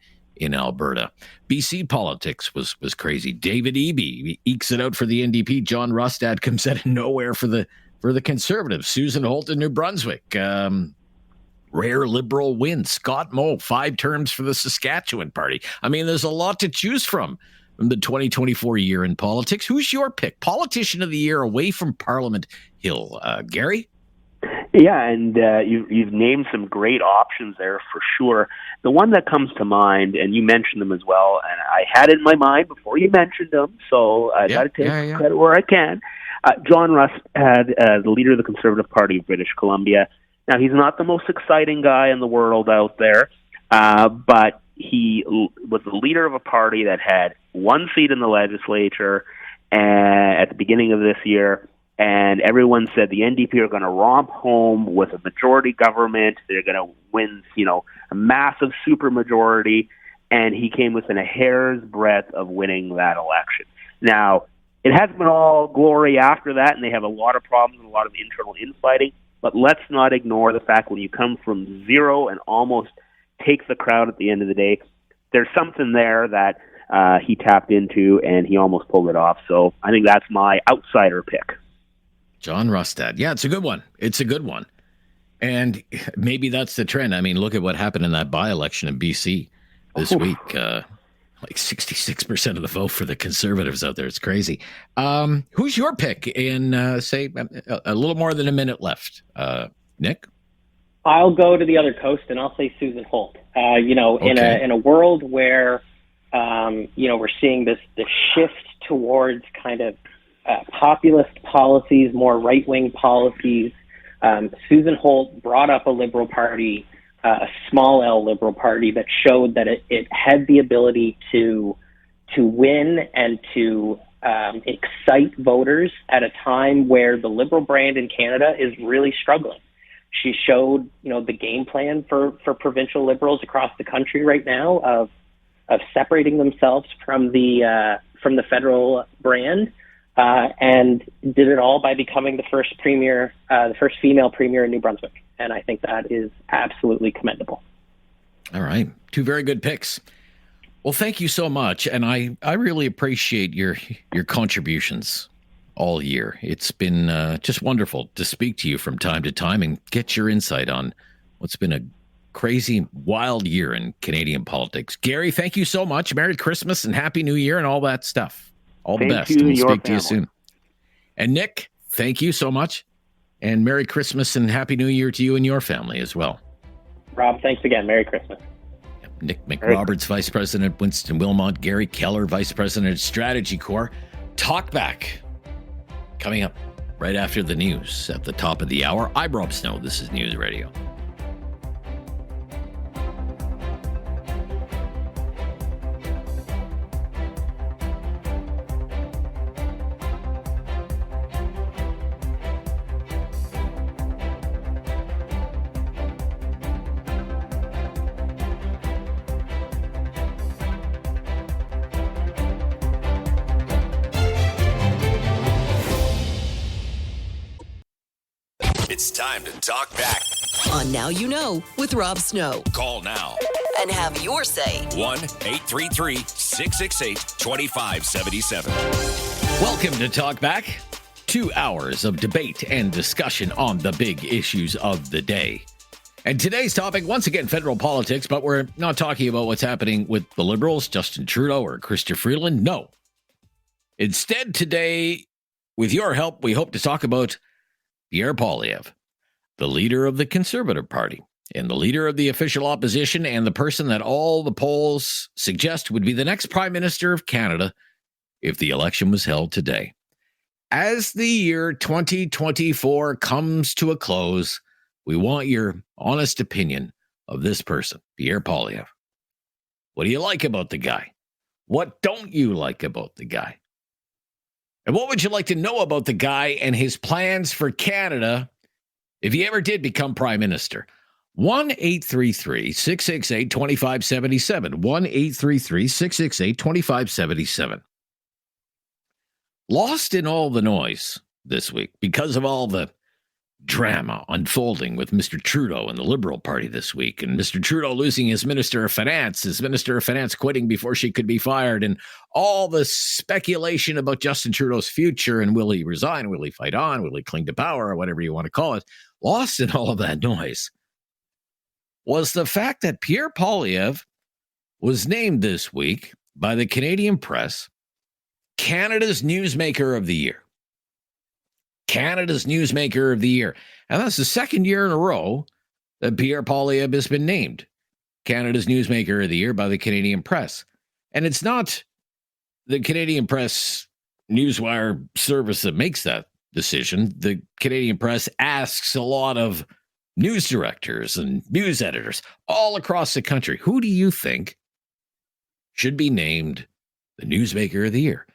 Alberta. BC politics was crazy. David Eby ekes it out for the NDP. John Rustad comes out of nowhere for the Conservatives. Susan Holt in New Brunswick. Rare Liberal win. Scott Moe, 5 terms for the Saskatchewan Party. I mean, there's a lot to choose from the 2024 year in politics. Who's your pick? Politician of the year away from Parliament Hill. Gary? Yeah, and you've named some great options there for sure. The one that comes to mind, and you mentioned them as well, and I had it in my mind before you mentioned them, so I got to take credit where I can. John Rustad, the leader of the Conservative Party of British Columbia. Now, he's not the most exciting guy in the world out there, but he was the leader of a party that had 1 seat in the legislature at the beginning of this year. And everyone said the NDP are going to romp home with a majority government. They're going to win, a massive supermajority. And he came within a hair's breadth of winning that election. Now, it hasn't been all glory after that, and they have a lot of problems and a lot of internal infighting. But let's not ignore the fact when you come from zero and almost take the crowd at the end of the day, there's something there that he tapped into, and he almost pulled it off. So I think that's my outsider pick. John Rustad. Yeah, it's a good one. And maybe that's the trend. I mean, look at what happened in that by-election in BC this week. Like 66% of the vote for the Conservatives out there. It's crazy. Who's your pick in, say, a little more than a minute left? Nick? I'll go to the other coast, and I'll say Susan Holt. In a world where, we're seeing this shift towards kind of populist policies, more right-wing policies. Susan Holt brought up a Liberal Party, a small L Liberal Party that showed that it had the ability to win and to excite voters at a time where the Liberal brand in Canada is really struggling. She showed, the game plan for provincial Liberals across the country right now of separating themselves from the federal brand. And did it all by becoming the first female premier in New Brunswick. And I think that is absolutely commendable. All right. 2 very good picks. Well, thank you so much. And I really appreciate your contributions all year. It's been just wonderful to speak to you from time to time and get your insight on what's been a crazy, wild year in Canadian politics. Gary, thank you so much. Merry Christmas and Happy New Year and all that stuff. All the best. We'll speak to you soon. And Nick, thank you so much. And Merry Christmas and Happy New Year to you and your family as well. Rob, thanks again. Merry Christmas. Nick McRoberts, Vice President, Winston Wilmot, Gary Keller, Vice President, Strategy Corps. Talk back. Coming up right after the news at the top of the hour. I'm Rob Snow. This is News Radio. It's time to talk back. On Now You Know with Rob Snow. Call now And have your say. 1-833-668-2577. Welcome to Talk Back. 2 hours of debate and discussion on the big issues of the day. And today's topic, once again, federal politics, but we're not talking about what's happening with the Liberals, Justin Trudeau or Chrystia Freeland. No. Instead, today, with your help, we hope to talk about Pierre Poilievre, the leader of the Conservative Party and the leader of the official opposition and the person that all the polls suggest would be the next Prime Minister of Canada if the election was held today. as the year 2024 comes to a close, we want your honest opinion of this person, Pierre Poilievre. What do you like about the guy? What don't you like about the guy? And what would you like to know about the guy and his plans for Canada if he ever did become prime minister? 1-833-668-2577. 1-833-668-2577. Lost in all the noise this week because of all the drama unfolding with Mr. Trudeau and the Liberal Party this week, and Mr. Trudeau losing his Minister of Finance quitting before she could be fired, and all the speculation about Justin Trudeau's future and will he resign, will he fight on, will he cling to power, or whatever you want to call it. Lost in all of that noise was the fact that Pierre Poilievre was named this week by the Canadian press Canada's Newsmaker of the Year. Canada's Newsmaker of the Year. And that's the second year in a row that Pierre Poilievre has been named Canada's Newsmaker of the Year by the Canadian press. And it's not the Canadian press newswire service that makes that decision. The Canadian press asks a lot of news directors and news editors all across the country, who do you think should be named the Newsmaker of the Year?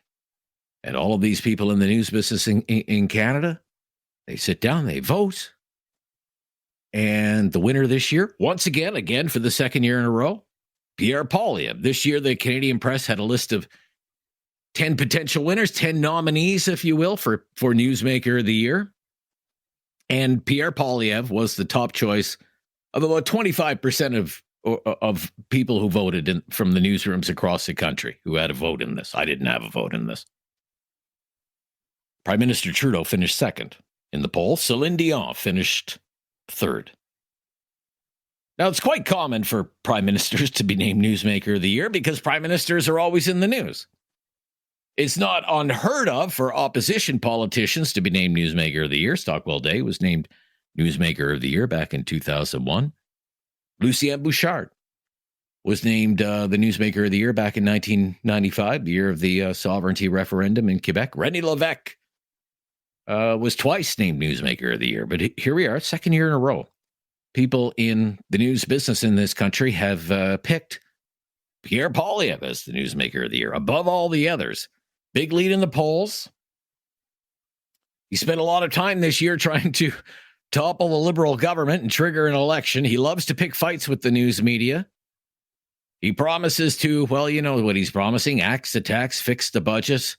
And all of these people in the news business in Canada, they sit down, they vote. And the winner this year, once again for the second year in a row, Pierre Poilievre. This year, the Canadian press had a list of 10 potential winners, 10 nominees, if you will, for Newsmaker of the Year. And Pierre Poilievre was the top choice of about 25% of people who voted from the newsrooms across the country who had a vote in this. I didn't have a vote in this. Prime Minister Trudeau finished second in the poll. Céline Dion finished third. Now, it's quite common for prime ministers to be named Newsmaker of the Year because prime ministers are always in the news. It's not unheard of for opposition politicians to be named Newsmaker of the Year. Stockwell Day was named Newsmaker of the Year back in 2001. Lucien Bouchard was named the Newsmaker of the Year back in 1995, the year of the sovereignty referendum in Quebec. René Lévesque was twice named Newsmaker of the Year. But here we are, second year in a row. People in the news business in this country have picked Pierre Poilievre as the Newsmaker of the Year above all the others. Big lead in the polls. He spent a lot of time this year trying to topple the Liberal government and trigger an election. He loves to pick fights with the news media. He promises to, well, you know what he's promising, axe the tax, fix the budget,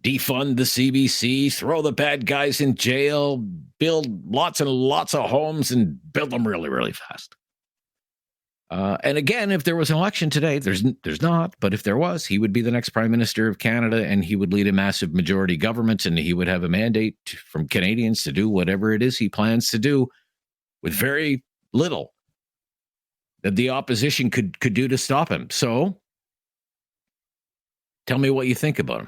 defund the CBC, throw the bad guys in jail, build lots and lots of homes and build them really, really fast. And again, if there was an election today, there's not, but if there was, he would be the next Prime Minister of Canada and he would lead a massive majority government and he would have a mandate from Canadians to do whatever it is he plans to do with very little that the opposition could do to stop him. So tell me what you think about him.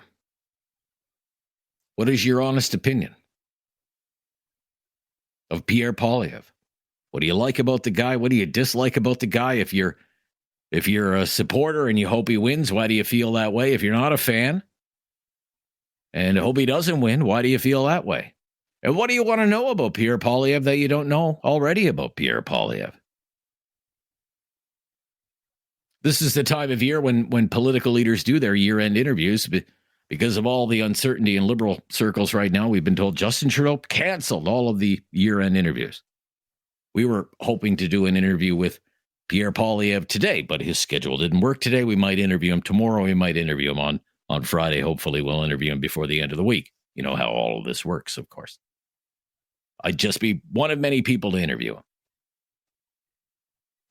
What is your honest opinion of Pierre Poilievre? What do you like about the guy? What do you dislike about the guy? If you're a supporter and you hope he wins, why do you feel that way? If you're not a fan and hope he doesn't win, why do you feel that way? And what do you want to know about Pierre Poilievre that you don't know already about Pierre Poilievre? This is the time of year when political leaders do their year-end interviews. Because of all the uncertainty in Liberal circles right now, we've been told Justin Trudeau canceled all of the year-end interviews. We were hoping to do an interview with Pierre Poilievre today, but his schedule didn't work today. We might interview him tomorrow. We might interview him on Friday. Hopefully, we'll interview him before the end of the week. You know how all of this works, of course. I'd just be one of many people to interview him.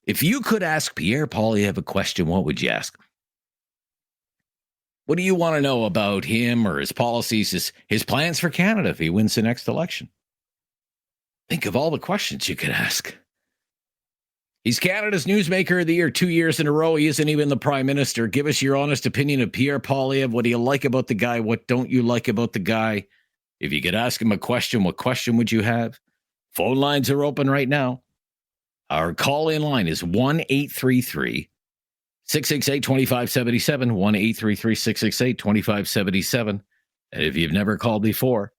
If you could ask Pierre Poilievre a question, what would you ask him? What do you want to know about him or his policies, his plans for Canada if he wins the next election? Think of all the questions you could ask. He's Canada's Newsmaker of the Year 2 years in a row. He isn't even the Prime Minister. Give us your honest opinion of Pierre Poilievre. What do you like about the guy? What don't you like about the guy? If you could ask him a question, what question would you have? Phone lines are open right now. Our call-in line is 1-833-668-2577, 1-833-668-2577. And if you've never called before,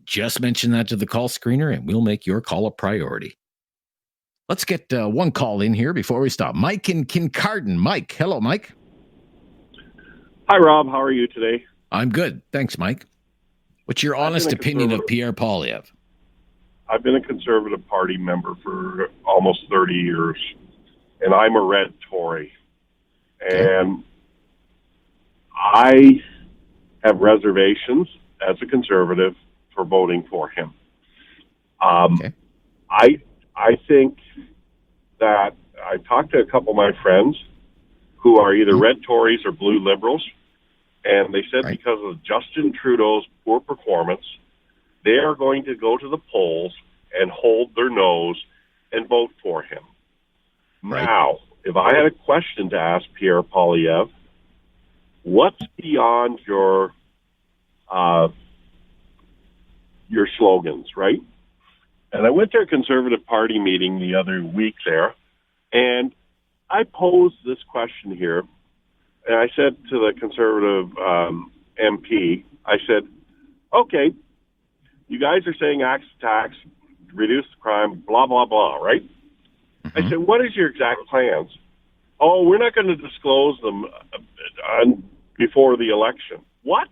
just mention that to the call screener and we'll make your call a priority. Let's get one call in here before we stop. Mike in Kincardine. Mike. Hello, Mike. Hi, Rob. How are you today? I'm good. Thanks, Mike. What's your honest opinion of Pierre Poilievre? I've been a Conservative Party member for almost 30 years, and I'm a red Tory. And I have reservations as a Conservative for voting for him. I think that I talked to a couple of my friends who are either red Tories or blue Liberals, and they said because of Justin Trudeau's poor performance, they are going to go to the polls and hold their nose and vote for him. Now, if I had a question to ask Pierre Poilievre, what's beyond your slogans, right? And I went to a Conservative Party meeting the other week there, and I posed this question here, and I said to the Conservative MP, I said, okay, you guys are saying axe tax, reduce the crime, blah, blah, blah, right? Mm-hmm. I said, what is your exact plans? Oh, we're not going to disclose them before the election. What?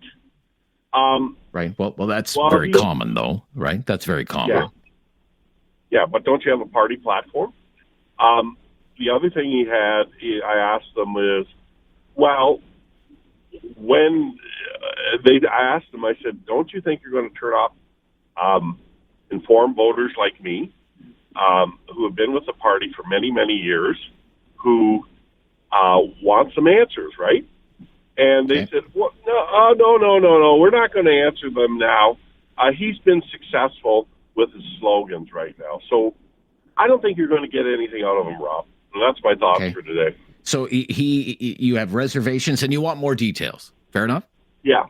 Right. Well, that's very common, though, right? That's very common. Yeah, but don't you have a party platform? The other thing I asked them is, well, when I asked them, I said, don't you think you're going to turn off informed voters like me, who have been with the party for many, many years, who want some answers, right? And they said, well, no, we're not going to answer them now. He's been successful with his slogans right now. So I don't think you're going to get anything out of him, Rob. And that's my thoughts for today. So you have reservations and you want more details. Fair enough? Yeah.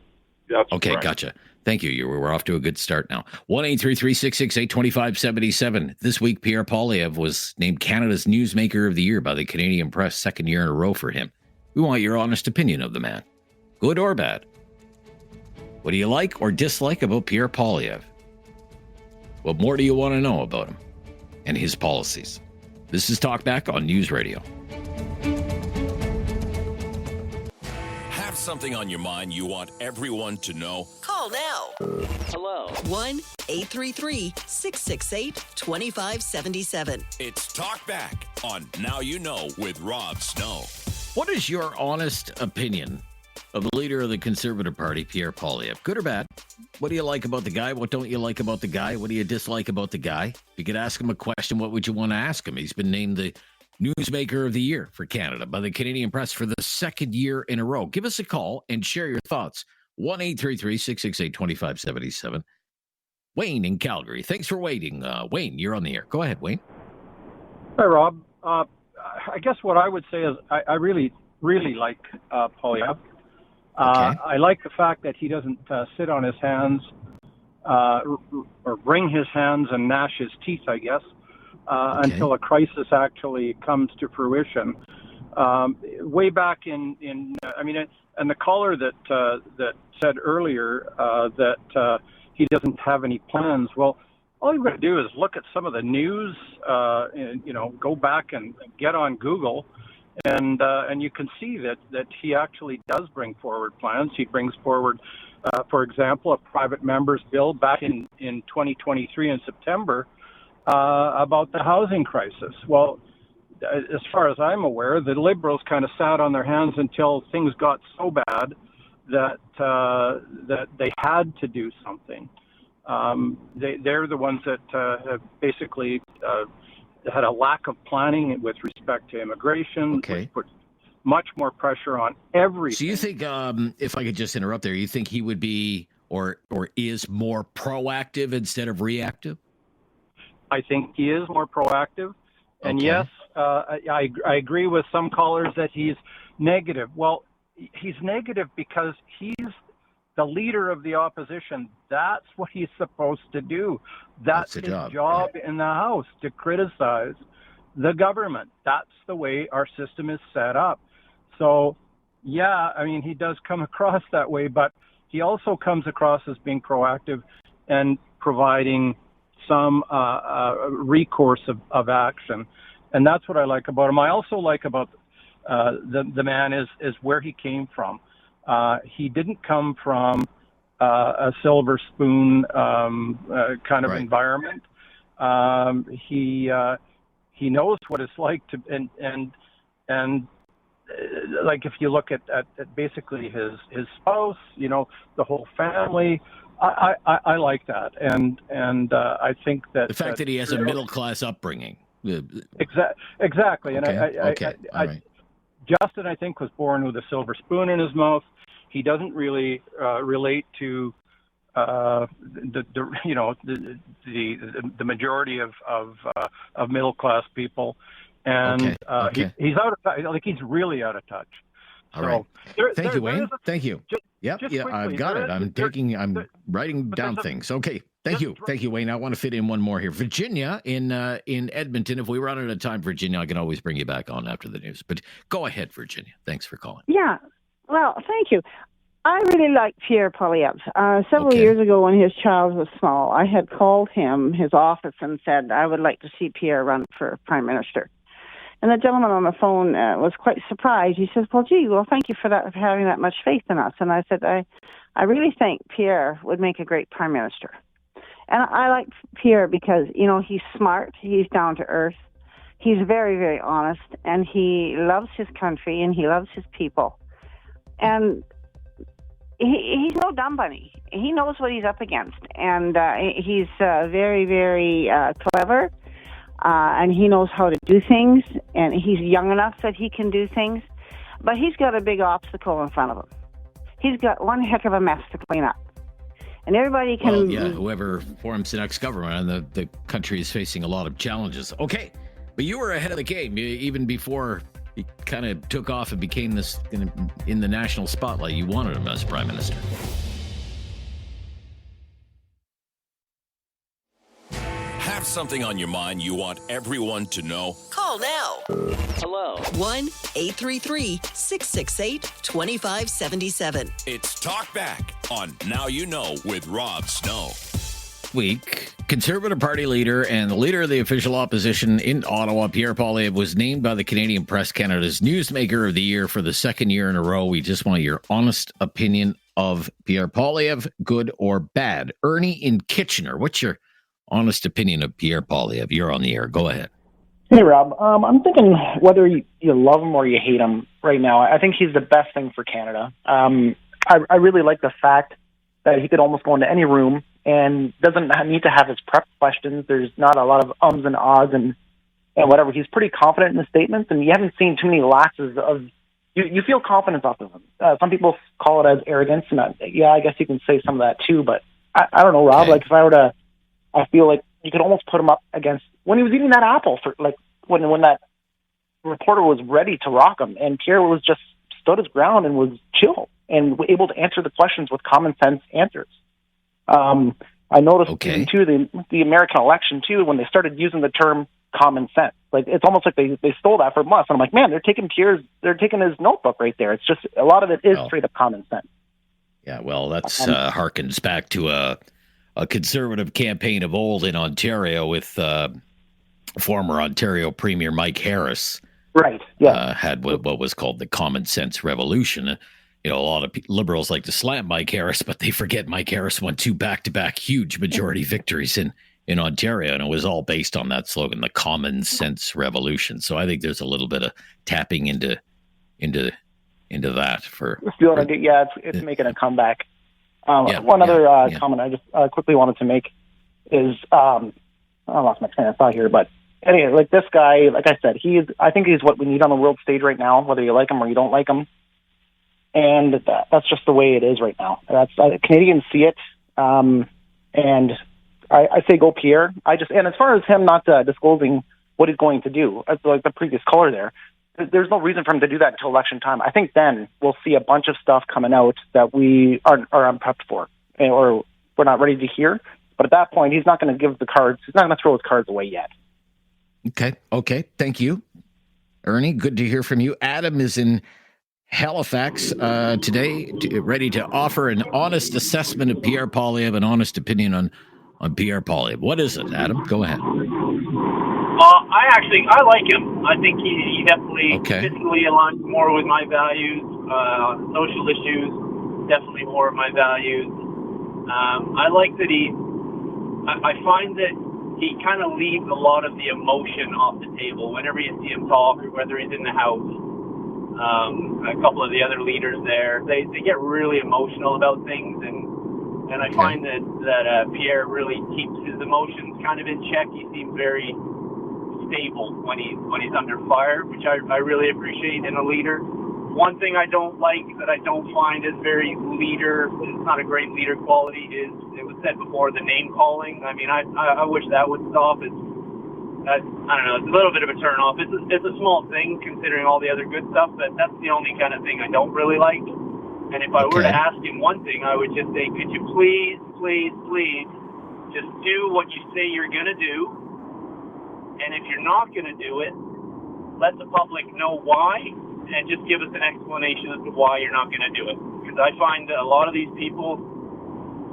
That's okay, correct. Gotcha. Thank you. We're off to a good start now. 1-833-668-2577. This week, Pierre Poilievre was named Canada's Newsmaker of the Year by the Canadian Press, second year in a row for him. We want your honest opinion of the man, good or bad. What do you like or dislike about Pierre Poilievre? What more do you want to know about him and his policies? This is Talk Back on News Radio. Have something on your mind you want everyone to know? Call now. Hello. 1-833-668-2577. It's Talk Back on Now You Know with Rob Snow. What is your honest opinion of the leader of the Conservative Party, Pierre Poilievre? Good or bad? What do you like about the guy? What don't you like about the guy? What do you dislike about the guy? If you could ask him a question, what would you want to ask him? He's been named the Newsmaker of the Year for Canada by the Canadian Press for the second year in a row. Give us a call and share your thoughts. 1-833-668-2577. Wayne in Calgary. Thanks for waiting. Wayne, you're on the air. Go ahead, Wayne. Hi, Rob. I guess what I would say is I really, really like Poilievre. I like the fact that he doesn't sit on his hands or wring his hands and gnash his teeth, I guess, until a crisis actually comes to fruition. Way back and the caller that said earlier that he doesn't have any plans. Well, all you've got to do is look at some of the news, and go back and get on Google. And you can see that he actually does bring forward plans. He brings forward, for example, a private member's bill back in 2023 in September about the housing crisis. Well, as far as I'm aware, the Liberals kind of sat on their hands until things got so bad that they had to do something. They're the ones that have basically had a lack of planning with respect to immigration, which put much more pressure on everything. So you think, if I could just interrupt there, you think he would be or is more proactive instead of reactive? I think he is more proactive. And yes, I agree with some callers that he's negative. Well, he's negative because he's the leader of the opposition. That's what he's supposed to do. That's his job in the House, to criticize the government. That's the way our system is set up. So, yeah, I mean, he does come across that way, but he also comes across as being proactive and providing some recourse of action. And that's what I like about him. I also like about the man is where he came from. He didn't come from a silver spoon kind of environment. He knows what it's like to and like if you look at basically his spouse, the whole family. I like that, and I think that the fact that he has a middle class upbringing. Exactly, and right. Justin, I think, was born with a silver spoon in his mouth. He doesn't really relate to the majority of middle class people, and he's out of touch. Like he's really out of touch. All right. Thank you, Wayne. Thank you. Yep. Yeah, I've got it. I'm writing down things. Okay. Thank you, Wayne. I want to fit in one more here. Virginia in Edmonton. If we run out of time, Virginia, I can always bring you back on after the news. But go ahead, Virginia. Thanks for calling. Yeah. Well, thank you. I really like Pierre Poilievre. Several years ago when his child was small, I had called his office, and said, I would like to see Pierre run for Prime Minister. And the gentleman on the phone was quite surprised. He says, well, thank you for that, for having that much faith in us. And I said, I really think Pierre would make a great Prime Minister. And I like Pierre because, he's smart, he's down to earth, he's very, very honest, and he loves his country and he loves his people. And he's no dumb bunny. He knows what he's up against. And he's very, very clever. And he knows how to do things, and he's young enough that he can do things, but he's got a big obstacle in front of him. He's got one heck of a mess to clean up. And everybody can... Well, yeah, whoever forms the next government, and the country is facing a lot of challenges. Okay, but you were ahead of the game, even before he kind of took off and became this in the national spotlight. You wanted him as Prime Minister. Have something on your mind you want everyone to know? Call now. Hello. 1-833-668-2577. It's Talk Back on Now You Know with Rob Snow. Week, Conservative Party leader and the leader of the official opposition in Ottawa, Pierre Poilievre, was named by the Canadian Press Canada's Newsmaker of the Year for the second year in a row. We just want your honest opinion of Pierre Poilievre, good or bad. Ernie in Kitchener, what's your honest opinion of Pierre Poilievre? You're on the air. Go ahead. Hey, Rob. I'm thinking whether you love him or you hate him right now, I think he's the best thing for Canada. I really like the fact that he could almost go into any room and doesn't need to have his prep questions. There's not a lot of ums and ahs and whatever. He's pretty confident in his statements, and you haven't seen too many lapses of... You feel confidence off of him. Some people call it as arrogance, and I guess you can say some of that too, but I don't know, Rob. Okay. Like, if I were to... I feel like you could almost put him up against when he was eating that apple for when that reporter was ready to rock him, and Pierre was just stood his ground and was chill and able to answer the questions with common sense answers. I noticed too the American election too, when they started using the term common sense. Like, it's almost like they stole that from us. And I'm like, man, they're taking his notebook right there. It's just a lot of it is straight up common sense. Yeah, well, that's harkens back to a Conservative campaign of old in Ontario with former Ontario Premier Mike Harris. Right. Yeah. Had what was called the Common Sense Revolution. A lot of Liberals like to slam Mike Harris, but they forget Mike Harris won 2 back-to-back huge majority victories in Ontario, and it was all based on that slogan, the Common Sense Revolution. So I think there's a little bit of tapping into that for. It's making a comeback. One other comment I just quickly wanted to make is I lost my train of thought here, but anyway, like this guy, like I said, I think he's what we need on the world stage right now, whether you like him or you don't like him, and that's just the way it is right now. Canadians see it, and I say go Pierre. And as far as him not disclosing what he's going to do, like the previous caller there's no reason for him to do that until election time. I think then we'll see a bunch of stuff coming out that we are unprepped for, or we're not ready to hear. But at that point, he's not going to give the cards. He's not going to throw his cards away yet. Okay. Thank you, Ernie. Good to hear from you. Adam is in Halifax today, ready to offer an honest assessment of Pierre Poilievre, an honest opinion on Pierre Poilievre. What is it, Adam? Go ahead. I like him. I think he definitely fiscally aligns more with my values. Social issues, definitely more of my values. I like that I find that he kind of leaves a lot of the emotion off the table whenever you see him talk, or whether he's in the House. A couple of the other leaders there, they get really emotional about things, and I find that Pierre really keeps his emotions kind of in check. He seems very stable when he's under fire, which I really appreciate in a leader. One thing I don't like, that I don't find is very leader, it's not a great leader quality, is, it was said before, the name calling. I mean, I wish that would stop. I don't know, it's a little bit of a turn off. It's a small thing considering all the other good stuff, but that's the only kind of thing I don't really like. And if I were to ask him one thing, I would just say, could you please just do what you say you're going to do? And if you're not going to do it, let the public know why, and just give us an explanation as to why you're not going to do it. Because I find that a lot of these people,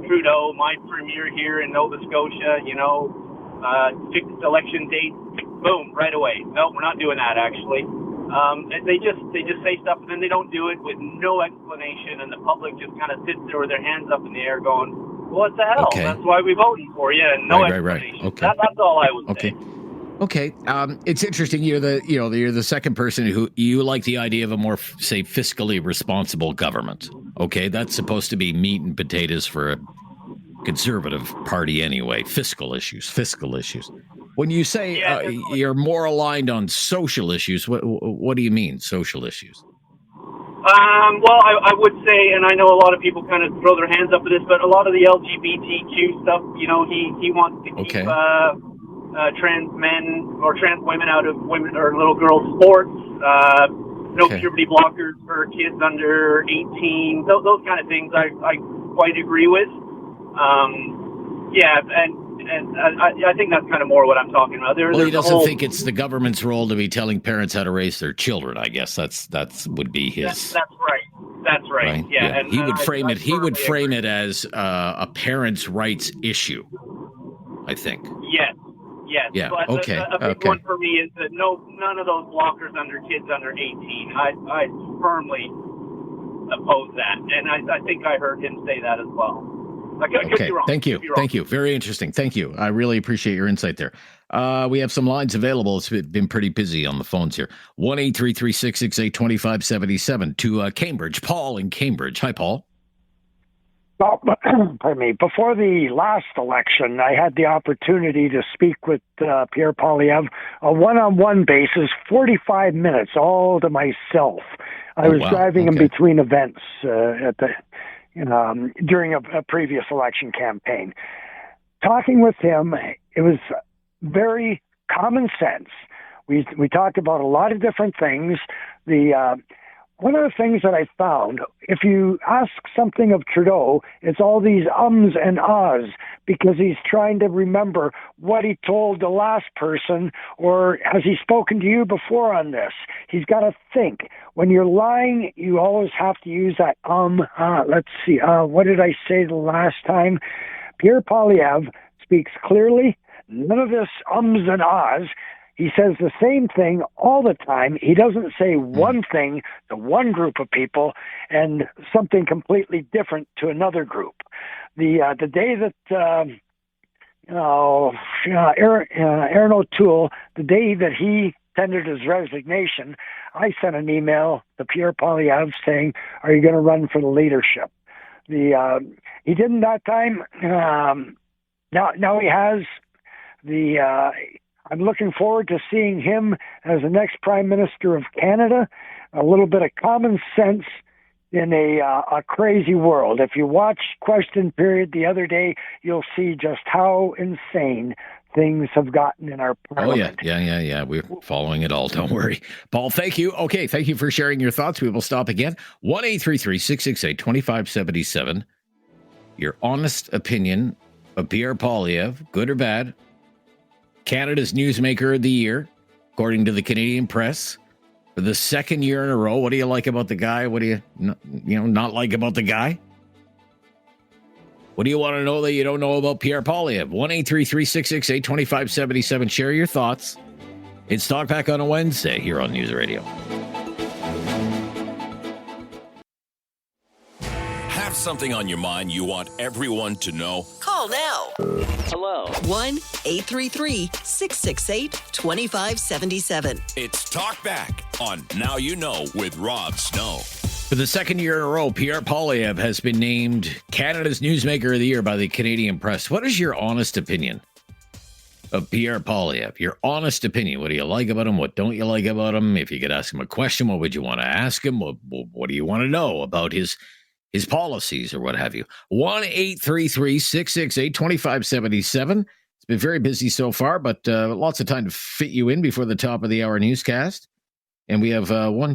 Trudeau, my premier here in Nova Scotia, fixed election date, boom, right away. No, we're not doing that, actually. They just say stuff, and then they don't do it with no explanation, and the public just kind of sits there with their hands up in the air going, what the hell? Okay. That's why we voted for you, and no explanation. Okay. That's all I would say. Okay. It's interesting. You're the second person who you like the idea of a more, say, fiscally responsible government. Okay, that's supposed to be meat and potatoes for a conservative party anyway. Fiscal issues. When you say you're more aligned on social issues, what do you mean, social issues? Well, I would say, and I know a lot of people kind of throw their hands up at this, but a lot of the LGBTQ stuff, he wants to keep trans men or trans women out of women or little girls' sports. Puberty blockers for kids under 18. Those kind of things I quite agree with. And I think that's kind of more what I'm talking about. He doesn't think it's the government's role to be telling parents how to raise their children. I guess that would be his. That's right. Yeah. And he would frame it. He would frame it as a parents' rights issue, I think. Yes. Yeah. But a big one for me is that none of those blockers under kids under 18. I firmly oppose that, and I think I heard him say that as well. Okay. Thank you. Very interesting. Thank you. I really appreciate your insight there. We have some lines available. It's been pretty busy on the phones here. 1-833-668-2577 to Cambridge. Paul in Cambridge. Hi, Paul. Well, pardon me. Before the last election, I had the opportunity to speak with Pierre Poilievre, a one-on-one basis, 45 minutes, all to myself. I was driving in between events during a previous election campaign. Talking with him, it was very common sense. We talked about a lot of different things. One of the things that I found, if you ask something of Trudeau, it's all these ums and ahs because he's trying to remember what he told the last person, or has he spoken to you before on this? He's got to think. When you're lying, you always have to use that let's see, what did I say the last time? Pierre Poilievre speaks clearly, none of this ums and ahs. He says the same thing all the time. He doesn't say one thing to one group of people and something completely different to another group. The day that Aaron O'Toole, the day that he tendered his resignation, I sent an email to Pierre Poilievre saying, "Are you going to run for the leadership?" He didn't that time. Now he has. I'm looking forward to seeing him as the next Prime Minister of Canada. A little bit of common sense in a crazy world. If you watch Question Period the other day, you'll see just how insane things have gotten in our parliament. Oh, yeah. We're following it all. Don't worry. Paul, thank you. Okay, thank you for sharing your thoughts. We will stop again. 1-833-668-2577. Your honest opinion of Pierre Poilievre, good or bad. Canada's Newsmaker of the Year, according to the Canadian Press, for the second year in a row. What do you like about the guy? What do you not like about the guy? What do you want to know that you don't know about Pierre Poilievre? 1-833-668-2577. Share your thoughts. It's Talkback on a Wednesday here on News Radio. Have something on your mind you want everyone to know? Call now. Hello. 1-833-668-2577. It's Talkback on Now You Know with Rob Snow. For the second year in a row, Pierre Poilievre has been named Canada's Newsmaker of the Year by the Canadian Press. What is your honest opinion of Pierre Poilievre? Your honest opinion. What do you like about him? What don't you like about him? If you could ask him a question, what would you want to ask him? What do you want to know about his policies or what have you? 1-833-668-2577. It's been very busy so far, but lots of time to fit you in before the top of the hour newscast. And we have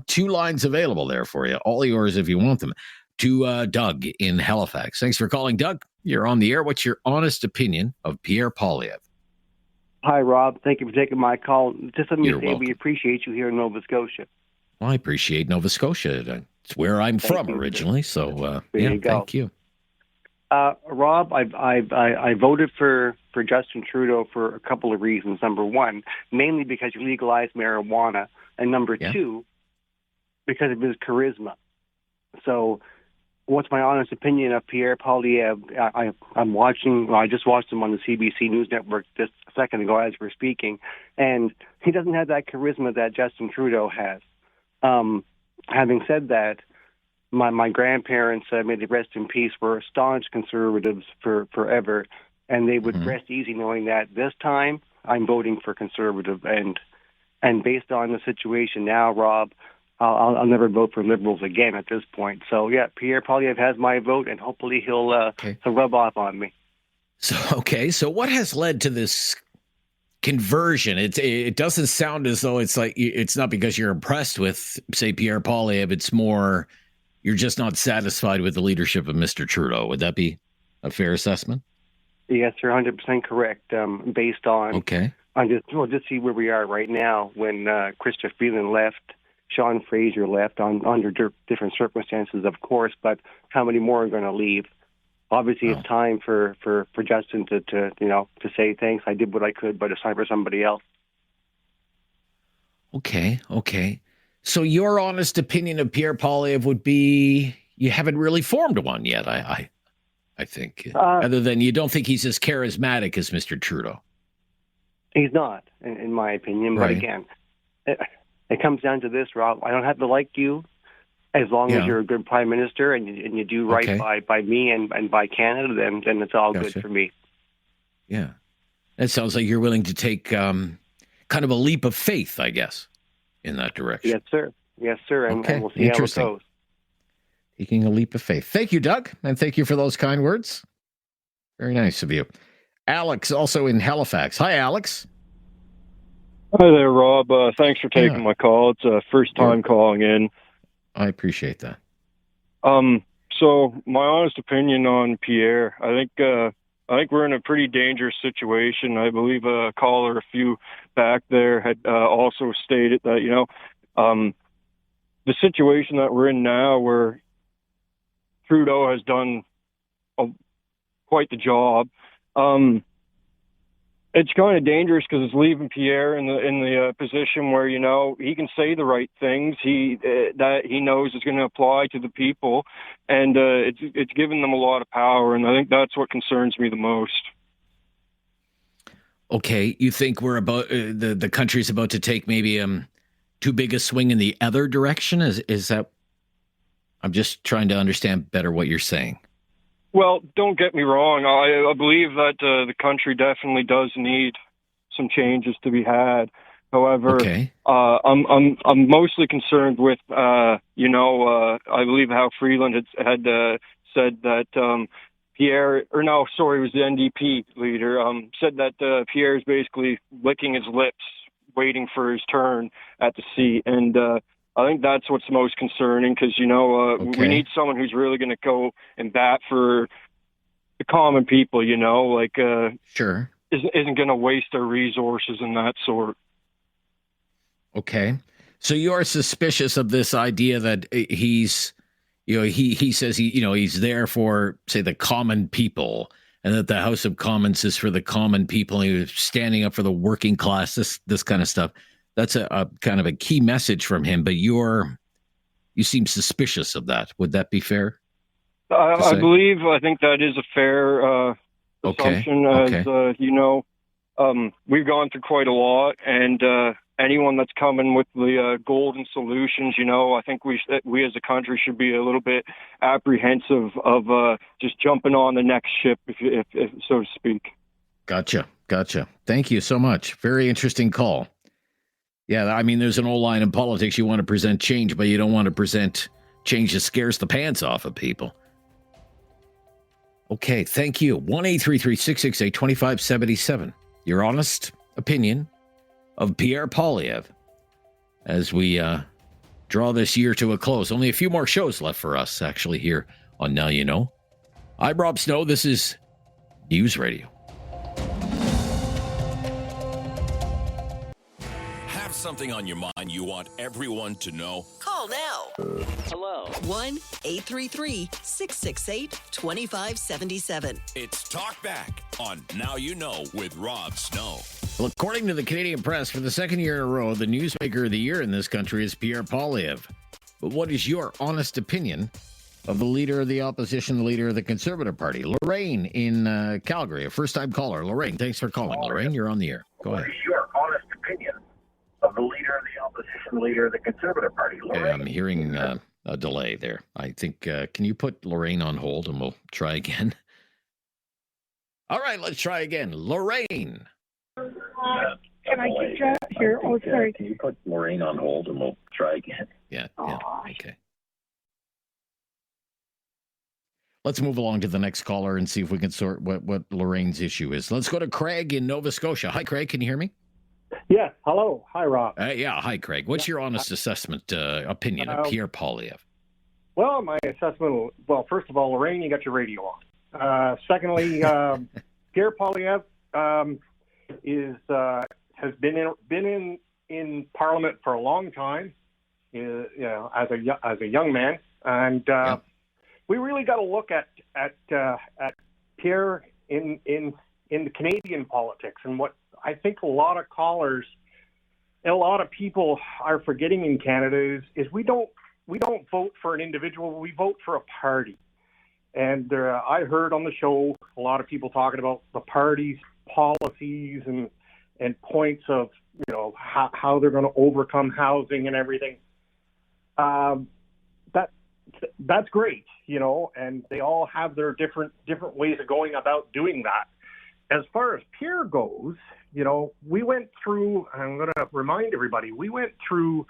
2 lines available there for you. All yours if you want them. To Doug in Halifax. Thanks for calling, Doug. You're on the air. What's your honest opinion of Pierre Poilievre? Hi, Rob. Thank you for taking my call. Just let me You're say welcome. we appreciate you here in Nova Scotia. Well, I appreciate Nova Scotia. It's where I'm from originally. So, thank you. Rob, I voted for Justin Trudeau for a couple of reasons. Number one, mainly because you legalized marijuana. And number two, because of his charisma. So what's my honest opinion of Pierre Poilievre? I'm watching, I just watched him on the CBC News Network just a second ago as we're speaking, and he doesn't have that charisma that Justin Trudeau has. Having said that, my grandparents, may they rest in peace, were staunch conservatives forever, and they would rest easy knowing that this time I'm voting for conservative. And based on the situation now, Rob, I'll never vote for Liberals again at this point. So, yeah, Pierre Poilievre has my vote, and hopefully he'll rub off on me. So what has led to this conversion? It doesn't sound as though it's like it's not because you're impressed with, say, Pierre Poilievre. It's more you're just not satisfied with the leadership of Mr. Trudeau. Would that be a fair assessment? Yes, you're 100% correct. Based on just see where we are right now. When Chrystia Freeland left, Sean Fraser left under different circumstances, of course. But how many more are going to leave? Obviously, it's time for Justin to say thanks. I did what I could, but it's time for somebody else. Okay. So your honest opinion of Pierre Poilievre would be you haven't really formed one yet. I think, other than you don't think he's as charismatic as Mr. Trudeau. He's not, in my opinion. Right. But again, it comes down to this, Rob. I don't have to like you as long as you're a good prime minister and you do right by me and by Canada. Then it's all good for me. Yeah, it sounds like you're willing to take kind of a leap of faith, I guess, in that direction. Yes, sir. And we'll see how it goes. Taking a leap of faith. Thank you, Doug, and thank you for those kind words. Very nice of you. Alex, also in Halifax. Hi, Alex. Hi there, Rob. Thanks for taking my call. It's a first time calling in. I appreciate that. So my honest opinion on Pierre, I think we're in a pretty dangerous situation. I believe a caller a few back there had also stated that, the situation that we're in now where Trudeau has done quite the job. It's kind of dangerous because it's leaving Pierre in the position where he can say the right things that he knows is going to apply to the people, and it's given them a lot of power, and I think that's what concerns me the most. Okay, you think we're about the country's about to take maybe too big a swing in the other direction? Is that? I'm just trying to understand better what you're saying. Well, don't get me wrong. I believe that the country definitely does need some changes to be had. However, I'm mostly concerned with, I believe how Freeland had said that it was the NDP leader, said that Pierre is basically licking his lips, waiting for his turn at the seat. And I think that's what's most concerning because, we need someone who's really going to go and bat for the common people, Sure. Isn't going to waste their resources and that sort. Okay. So you're suspicious of this idea that he's, he says he's there for, say, the common people, and that the House of Commons is for the common people. And he was standing up for the working class. This kind of stuff. That's a kind of a key message from him. But you seem suspicious of that. Would that be fair? I think that is a fair assumption. As we've gone through quite a lot, and anyone that's coming with the golden solutions, I think we as a country should be a little bit apprehensive of just jumping on the next ship, if so to speak. Gotcha. Thank you so much. Very interesting call. Yeah, I mean, there's an old line in politics: you want to present change, but you don't want to present change that scares the pants off of people. Okay, thank you. 1-833-668-2577. Your honest opinion of Pierre Poilievre as we draw this year to a close. Only a few more shows left for us, actually, here on Now You Know. I'm Rob Snow. This is News Radio. Have something on your mind you want everyone to know? Call now. Hello. 1-833-668-2577. It's Talk Back on Now You Know with Rob Snow. Well, according to the Canadian press, for the second year in a row, the newsmaker of the year in this country is Pierre Poilievre. But what is your honest opinion of the leader of the opposition, the leader of the Conservative Party? Lorraine in Calgary, a first-time caller. Lorraine, thanks for calling. Lorraine, you're on the air. Go ahead. What is your honest opinion of the leader of the opposition, leader of the Conservative Party? Okay, I'm hearing a delay there. I think, can you put Lorraine on hold and we'll try again? All right, let's try again. Lorraine. Can I get you here? Oh, sorry. Can you put Lorraine on hold and we'll try again? Yeah, okay. Let's move along to the next caller and see if we can sort what Lorraine's issue is. Let's go to Craig in Nova Scotia. Hi, Craig. Can you hear me? Yes. Hello. Hi, Rob. Yeah. Hi, Craig. What's your honest assessment, opinion of Pierre Poilievre? Well, my assessment, first of all, Lorraine, you got your radio on. Secondly, Pierre Poilievre has been in Parliament for a long time, as a young man, and we really got to look at Pierre in the Canadian politics. And what I think a lot of callers and a lot of people are forgetting in Canada is we don't vote for an individual, we vote for a party. And I heard on the show a lot of people talking about the party's policies and points of how they're going to overcome housing and everything. That's great, and they all have their different ways of going about doing that. As far as Pierre goes, we went through, I'm going to remind everybody, we went through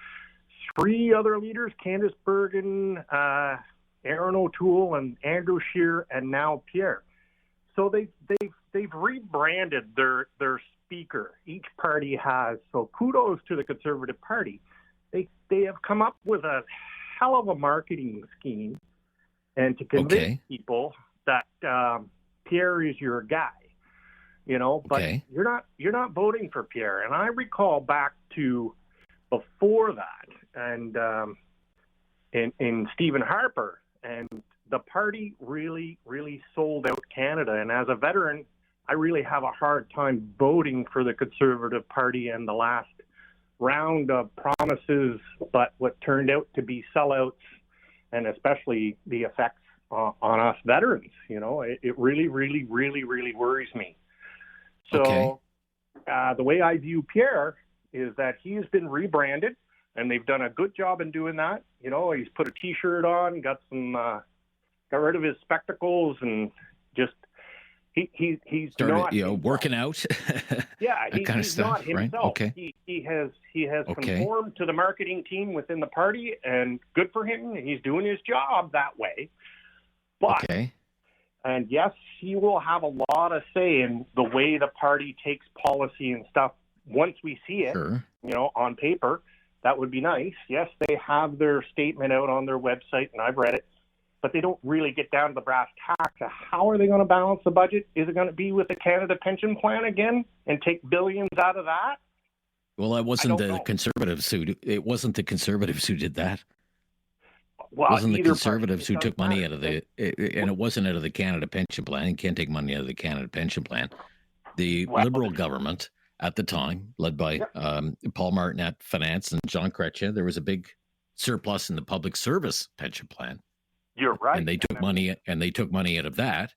3 other leaders, Candice Bergen, Aaron O'Toole, and Andrew Scheer, and now Pierre. So they've rebranded their speaker. Each party has. So kudos to the Conservative Party. They have come up with a hell of a marketing scheme, and to convince people that Pierre is your guy. But you're not voting for Pierre. And I recall back to before that, and in Stephen Harper, and the party really, really sold out Canada. And as a veteran, I really have a hard time voting for the Conservative Party in the last round of promises, but what turned out to be sellouts, and especially the effects on us veterans. It really, really, really, really worries me. So the way I view Pierre is that he has been rebranded, and they've done a good job in doing that. He's put a T-shirt on, got rid of his spectacles, and just he's started, not working out. Yeah, that kind of he's stuff, not himself. Right? Okay. He has conformed to the marketing team within the party, and good for him. He's doing his job that way. But and yes, he will have a lot of say in the way the party takes policy and stuff. Once we see it, on paper, that would be nice. Yes, they have their statement out on their website, and I've read it, but they don't really get down to the brass tacks of how are they going to balance the budget? Is it going to be with the Canada Pension Plan again and take billions out of that? Well, it wasn't the conservatives who. It wasn't the conservatives who did that. Well, it wasn't the conservatives who took money out of and it wasn't out of the Canada Pension Plan. You can't take money out of the Canada Pension Plan. The Liberal government at the time, led by Paul Martin at Finance and Jean Chrétien, there was a big surplus in the public service pension plan. You're right. And they took money out of that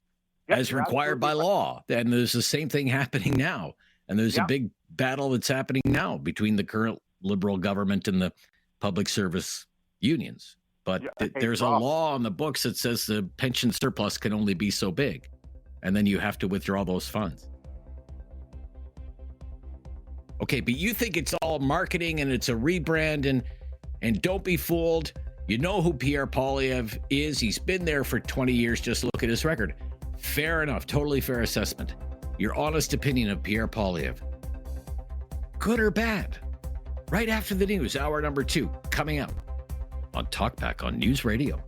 as required by law. And there's the same thing happening now. And there's a big battle that's happening now between the current Liberal government and the public service unions. But there's a law on the books that says the pension surplus can only be so big. And then you have to withdraw those funds. Okay, but you think it's all marketing and it's a rebrand and don't be fooled. You know who Pierre Poilievre is. He's been there for 20 years. Just look at his record. Fair enough. Totally fair assessment. Your honest opinion of Pierre Poilievre. Good or bad? Right after the news, hour number 2, coming up on Talkback on News Radio.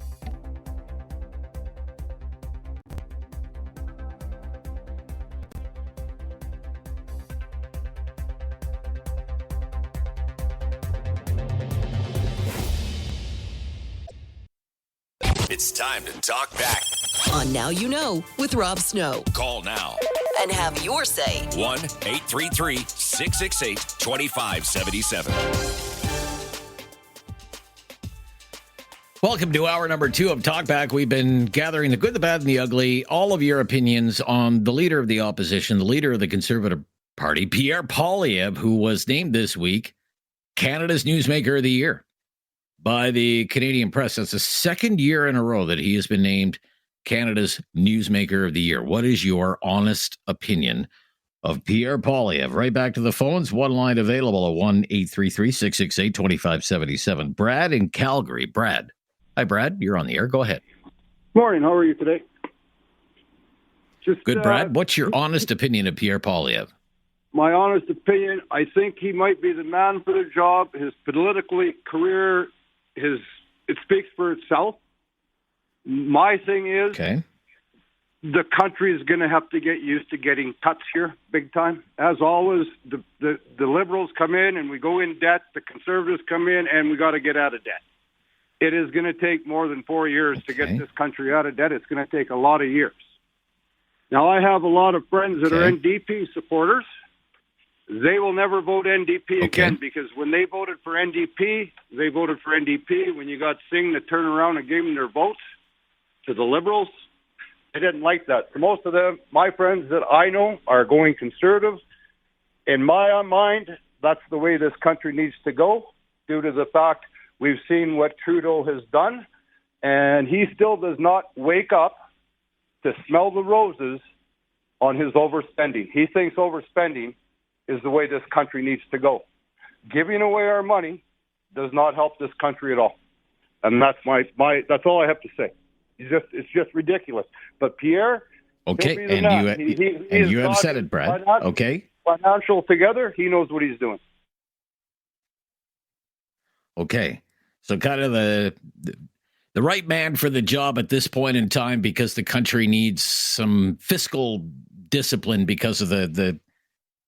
It's time to talk back. On Now You Know with Rob Snow. Call now And have your say. 1-833-668-2577. Welcome to hour number 2 of Talkback. We've been gathering the good, the bad, and the ugly, all of your opinions on the leader of the opposition, the leader of the Conservative Party, Pierre Poilievre, who was named this week Canada's Newsmaker of the Year by the Canadian Press. That's the second year in a row that he has been named Canada's Newsmaker of the Year. What is your honest opinion of Pierre Poilievre? Right back to the phones. One line available at 1-833-668-2577. Brad in Calgary. Brad. Hi, Brad. You're on the air. Go ahead. Morning. How are you today? Good, Brad. What's your honest opinion of Pierre Poilievre? My honest opinion, I think he might be the man for the job. His political career, it speaks for itself. My thing is, the country is going to have to get used to getting cuts here, big time. As always, the Liberals come in and we go in debt. The Conservatives come in and we got to get out of debt. It is going to take more than 4 years to get this country out of debt. It's going to take a lot of years. Now, I have a lot of friends that are NDP supporters. They will never vote NDP again because when they voted for NDP, they voted for NDP. When you got Singh to turn around and give them their votes to the Liberals, they didn't like that. For most of them, my friends that I know are going Conservative. In my mind, that's the way this country needs to go due to the fact we've seen what Trudeau has done, and he still does not wake up to smell the roses on his overspending. He thinks overspending is the way this country needs to go. Giving away our money does not help this country at all. And that's that's all I have to say. It's just ridiculous. But Pierre, you have said it, Brad. Financial together, he knows what he's doing. Okay. So kind of the right man for the job at this point in time because the country needs some fiscal discipline because of the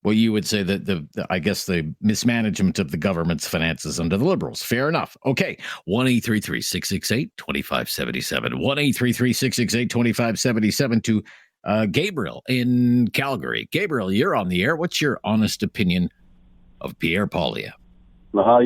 well, you would say that I guess the mismanagement of the government's finances under the Liberals. Fair enough. Okay. 1-833-668-2577. 1-833-668-2577 to Gabriel in Calgary. Gabriel, you're on the air. What's your honest opinion of Pierre Poilievre? Well,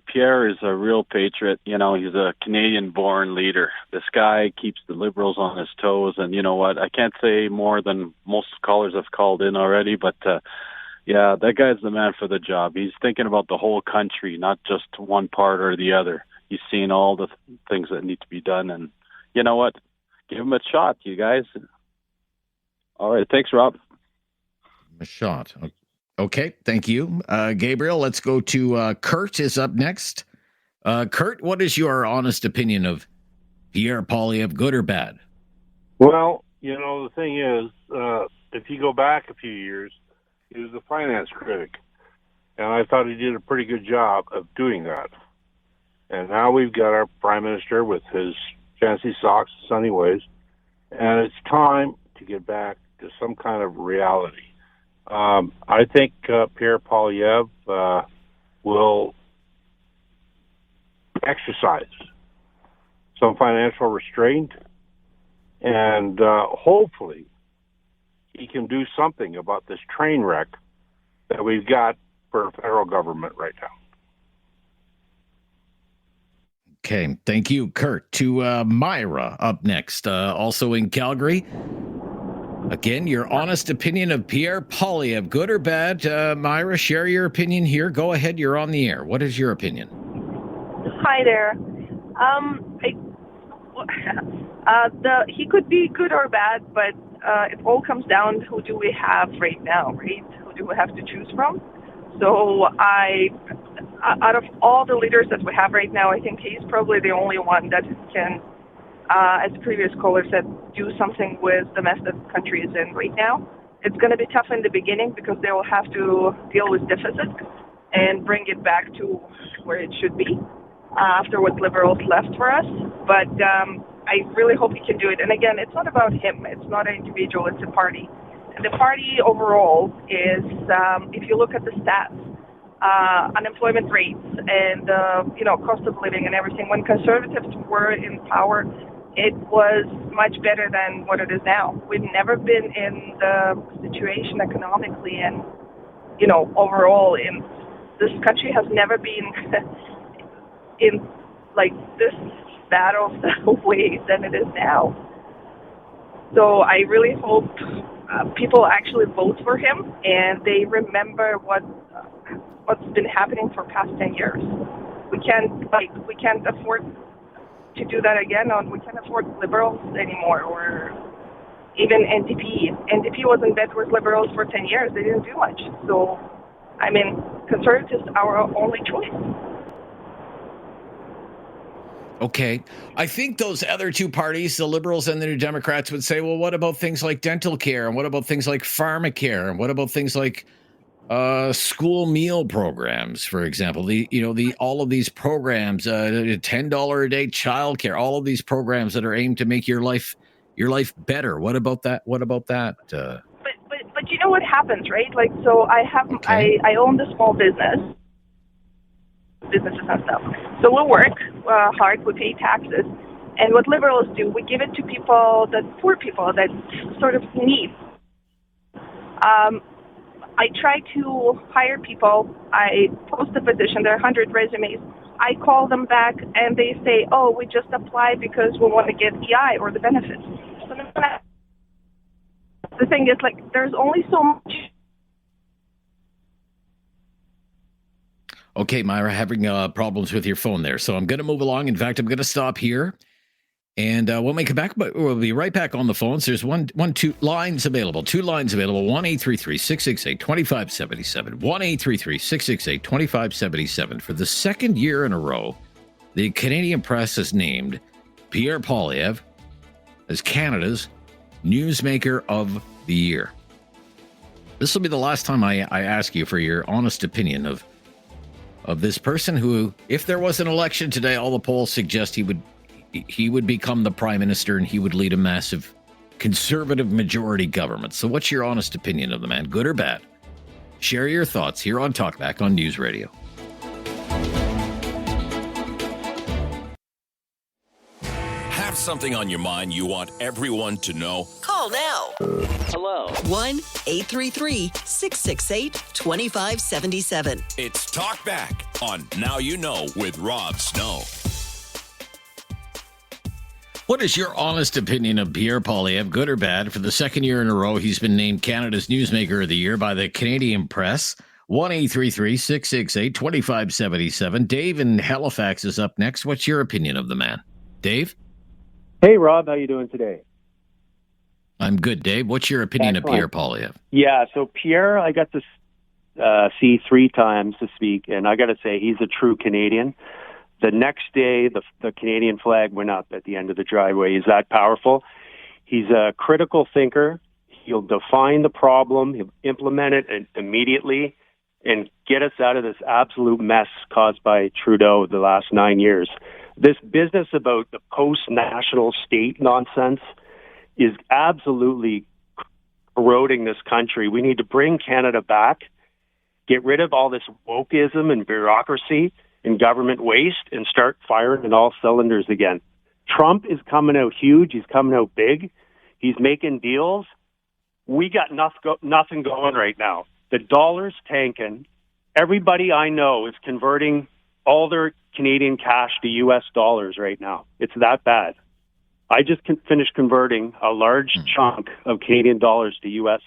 Pierre is a real patriot. He's a Canadian-born leader. This guy keeps the Liberals on his toes. And you know what? I can't say more than most callers have called in already. But, that guy's the man for the job. He's thinking about the whole country, not just one part or the other. He's seen all the things that need to be done. And you know what? Give him a shot, you guys. All right. Thanks, Rob. A shot. Okay, thank you. Gabriel, let's go to Kurt is up next. Kurt, what is your honest opinion of Pierre Poilievre, good or bad? Well, the thing is, if you go back a few years, he was a finance critic, and I thought he did a pretty good job of doing that. And now we've got our prime minister with his fancy socks, sunny ways, and it's time to get back to some kind of reality. I think Pierre Poilievre will exercise some financial restraint, and hopefully he can do something about this train wreck that we've got for federal government right now. Okay, thank you, Kurt. To Myra up next, also in Calgary. Again, your honest opinion of Pierre Poilievre, good or bad? Myra, share your opinion here. Go ahead, you're on the air. What is your opinion? Hi there. He could be good or bad, but it all comes down to who do we have right now, right? Who do we have to choose from? So out of all the leaders that we have right now, I think he's probably the only one that can, as the previous caller said, do something with the mess that the country is in right now. It's going to be tough in the beginning because they will have to deal with deficit and bring it back to where it should be after what Liberals left for us. But I really hope he can do it. And again, it's not about him. It's not an individual. It's a party. And the party overall is, if you look at the stats, unemployment rates and, cost of living and everything, when Conservatives were in power, it was much better than what it is now. We've never been in the situation economically and, overall in this country has never been in like this bad of ways than it is now. So I really hope people actually vote for him and they remember what's been happening for past 10 years. We can't afford to do that again, or we can't afford Liberals anymore, or even NDP. NDP was in bed with Liberals for 10 years. They didn't do much. So, Conservatives are our only choice. Okay. I think those other two parties, the Liberals and the New Democrats, would say, well, what about things like dental care? And what about things like pharmacare? And what about things like school meal programs, for example? All of these programs, $10 a day childcare, all of these programs that are aimed to make your life better. What about that? But you know what happens, right? Like, so I own the small businesses and stuff. So we work hard, we pay taxes, and what Liberals do, we give it to poor people that sort of need. I try to hire people. I post a position. There are 100 resumes. I call them back, and they say, "Oh, we just applied because we want to get EI or the benefits." So the thing is, like, there's only so much. Okay, Myra, having problems with your phone there. So I'm going to move along. In fact, I'm going to stop here. And when we come back, we'll be right back on the phones. There's two lines available. 1-833-668-2577. 1-833-668-2577. For the second year in a row, the Canadian Press has named Pierre Poilievre as Canada's Newsmaker of the Year. This will be the last time I ask you for your honest opinion of this person who, if there was an election today, all the polls suggest he would become the prime minister and he would lead a massive conservative majority government. So what's your honest opinion of the man, good or bad? Share your thoughts here on Talkback on News Radio. Have something on your mind you want everyone to know? Call now. Hello. 1-833-668-2577. It's Talkback on Now You Know with Rob Snow. What is your honest opinion of Pierre Poilievre, good or bad? For the second year in a row, he's been named Canada's Newsmaker of the Year by the Canadian Press. 1-833-668-2577. Dave in Halifax is up next. What's your opinion of the man? Dave? Hey, Rob. How you doing today? I'm good, Dave. What's your opinion of Pierre Poilievre? Yeah, so Pierre, I got to see 3 times to speak, and I got to say he's a true Canadian. The next day, the Canadian flag went up at the end of the driveway. He's that powerful. He's a critical thinker. He'll define the problem, he'll implement it immediately, and get us out of this absolute mess caused by Trudeau the last 9 years. This business about the post-national state nonsense is absolutely eroding this country. We need to bring Canada back Get rid of all this wokeism and bureaucracy and government waste and start firing in all cylinders again. Trump is coming out huge. He's coming out big. He's making deals. We got nothing going right now. The dollar's tanking. Everybody I know is converting all their Canadian cash to U.S. dollars right now. It's that bad. I just finished converting a large chunk of Canadian dollars to U.S.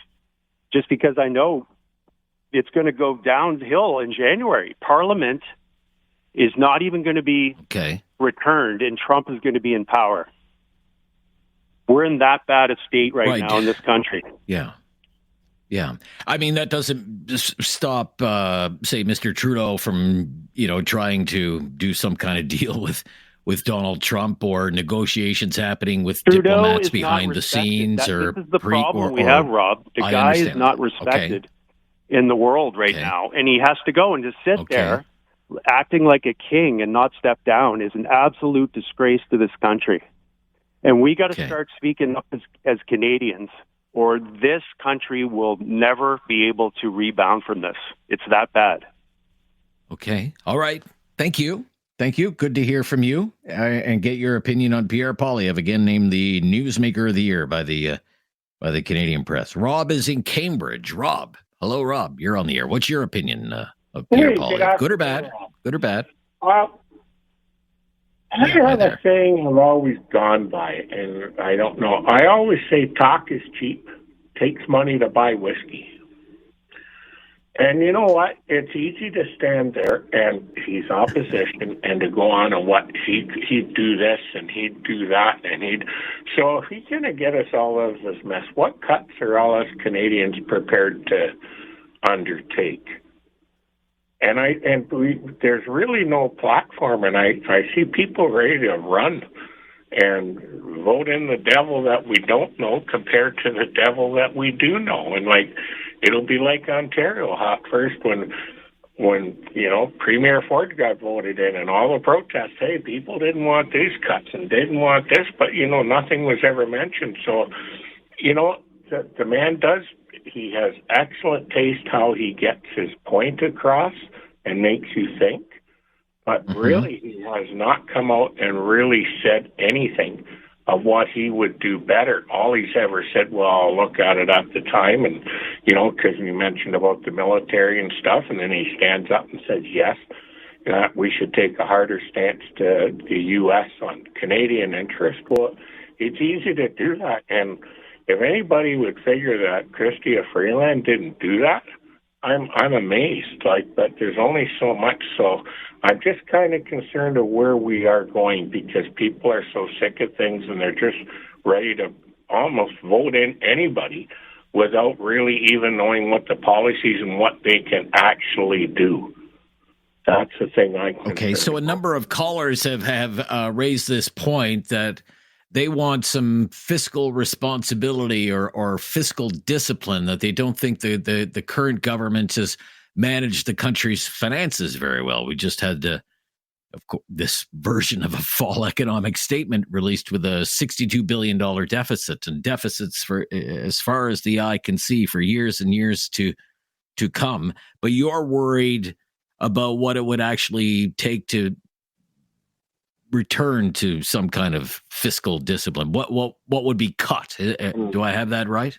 just because I know it's going to go downhill in January. Parliament is not even going to be returned, and Trump is going to be in power. We're in that bad a state right now in this country. Yeah. Yeah. I mean, that doesn't stop, say, Mr. Trudeau from, trying to do some kind of deal with Donald Trump or negotiations happening with diplomats behind the scenes. This is the problem we have, Rob. The guy is not respected in the world right now, and he has to go and just sit there acting like a king and not step down is an absolute disgrace to this country. And we got to start speaking up as Canadians, or this country will never be able to rebound from this. It's that bad. Okay. All right. Thank you. Thank you. Good to hear from you and get your opinion on Pierre Poilievre, again named the Newsmaker of the Year by the Canadian Press. Rob is in Cambridge. Rob. Hello, Rob. You're on the air. What's your opinion of Pierre Poilievre? Good or bad? Good or bad? I have a saying I've always gone by, and I don't know. I always say talk is cheap. Takes money to buy whiskey. And you know what? It's easy to stand there and he's opposition and to go on and what he'd do this and he'd do that and so if he's going to get us all out of this mess, what cuts are all us Canadians prepared to undertake? And there's really no platform, and I see people ready to run and vote in the devil that we don't know compared to the devil that we do know. And it'll be like Ontario at first when Premier Ford got voted in and all the protests, hey, people didn't want these cuts and didn't want this, but nothing was ever mentioned. So, the man he has excellent taste how he gets his point across and makes you think. But really, he has not come out and really said anything of what he would do better. All he's ever said, well, I'll look at it at the time. And, because we mentioned about the military and stuff, and then he stands up and says, yes, we should take a harder stance to the U.S. on Canadian interest. Well, it's easy to do that. And if anybody would figure that Chrystia Freeland didn't do that, I'm amazed. But there's only so much. So I'm just kind of concerned of where we are going because people are so sick of things and they're just ready to almost vote in anybody without really even knowing what the policies and what they can actually do. That's the thing I'm concerned Okay, so a number of callers have raised this point that they want some fiscal responsibility or fiscal discipline, that they don't think the current government has managed the country's finances very well. We just had of course, this version of a fall economic statement released with a $62 billion deficit, and deficits for as far as the eye can see for years and years to come. But you're worried about what it would actually take to return to some kind of fiscal discipline. What would be cut? Do I have that right?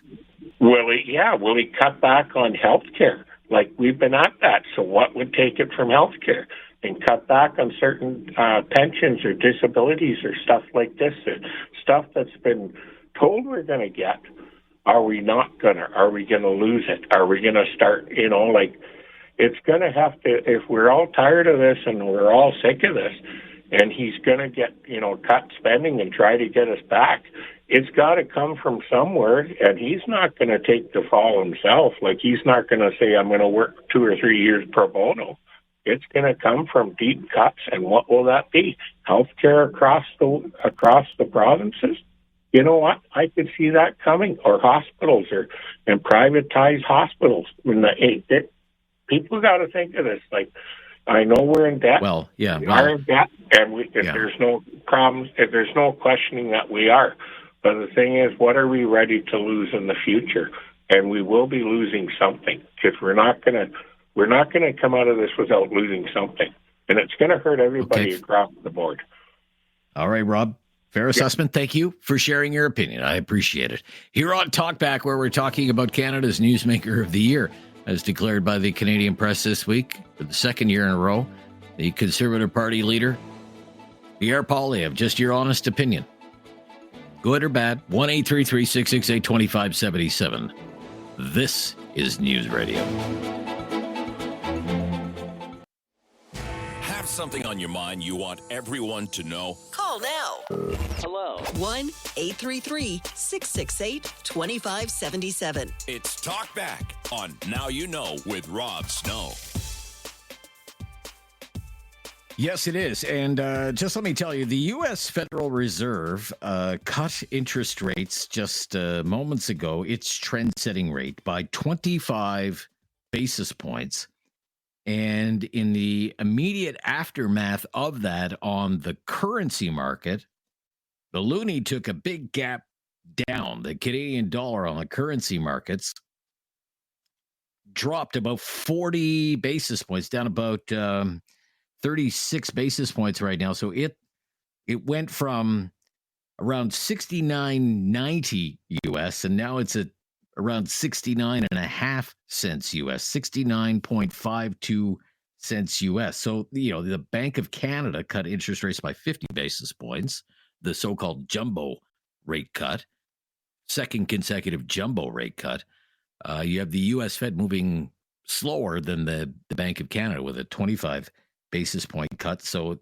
Will he cut back on health care? We've been at that. So what would take it from health care? And cut back on certain pensions or disabilities or stuff like this, stuff that's been told we're going to get. Are we not going to? Are we going to lose it? Are we going to start, it's going to have to, if we're all tired of this and we're all sick of this, and he's going to get, cut spending and try to get us back, it's got to come from somewhere, and he's not going to take the fall himself. He's not going to say, I'm going to work 2 or 3 years pro bono. It's going to come from deep cuts, and what will that be? Healthcare across the provinces? You know what? I could see that coming, or hospitals, and privatized hospitals. People got to think of this. I know we're in debt. Well, yeah, we are in debt, and there's no problems. If there's no questioning that we are. But the thing is, what are we ready to lose in the future? And we will be losing something because we're not going to We're not going to come out of this without losing something, and it's going to hurt everybody across the board. All right, Rob. Fair assessment. Thank you for sharing your opinion. I appreciate it. Here on Talkback, where we're talking about Canada's Newsmaker of the Year, as declared by the Canadian Press this week for the second year in a row, the Conservative Party leader, Pierre Poilievre. Just your honest opinion. Good or bad? 1-833-668-2577. This is News Radio. Have something on your mind you want everyone to know? Call now. Hello. 1-833-668-2577. It's Talk Back on Now You Know with Rob Snow. Yes, it is. And just let me tell you, the U.S. Federal Reserve cut interest rates just moments ago, its trend-setting rate, by 25 basis points. And in the immediate aftermath of that on the currency market, the loonie took a big gap down. The Canadian dollar on the currency markets dropped about 40 basis points, down about 36 basis points right now. So it went from around 69.90 US, and now it's at around 69.5 cents US, 69.52 cents US. So, the Bank of Canada cut interest rates by 50 basis points, the so-called jumbo rate cut, second consecutive jumbo rate cut. You have the U.S. Fed moving slower than the Bank of Canada with a 25 basis point cut. So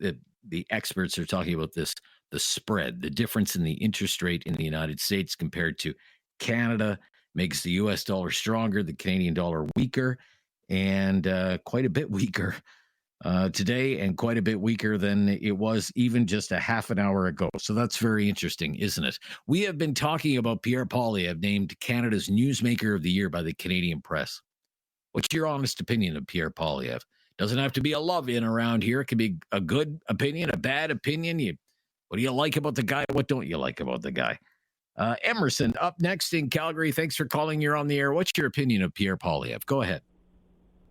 the experts are talking about this, the spread, the difference in the interest rate in the United States compared to Canada makes the U.S. dollar stronger, the Canadian dollar weaker, and quite a bit weaker today, and quite a bit weaker than it was even just a half an hour ago. So that's very interesting, isn't it? We have been talking about Pierre Poilievre, named Canada's Newsmaker of the Year by the Canadian Press. What's your honest opinion of Pierre Poilievre? Doesn't have to be a love-in around here. It can be a good opinion, a bad opinion. What do you like about the guy? What don't you like about the guy? Emerson, up next in Calgary. Thanks for calling. You're on the air. What's your opinion of Pierre Poilievre? Go ahead.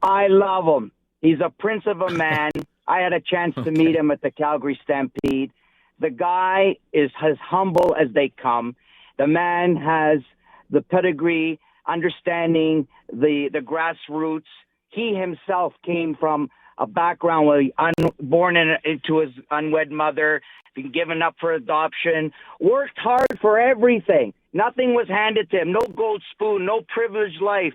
I love him. He's a prince of a man. I had a chance to meet him at the Calgary Stampede. The guy is as humble as they come. The man has the pedigree, understanding the grassroots. He himself came from a background where he born into his unwed mother, been given up for adoption, worked hard for everything. Nothing was handed to him, no gold spoon, no privileged life.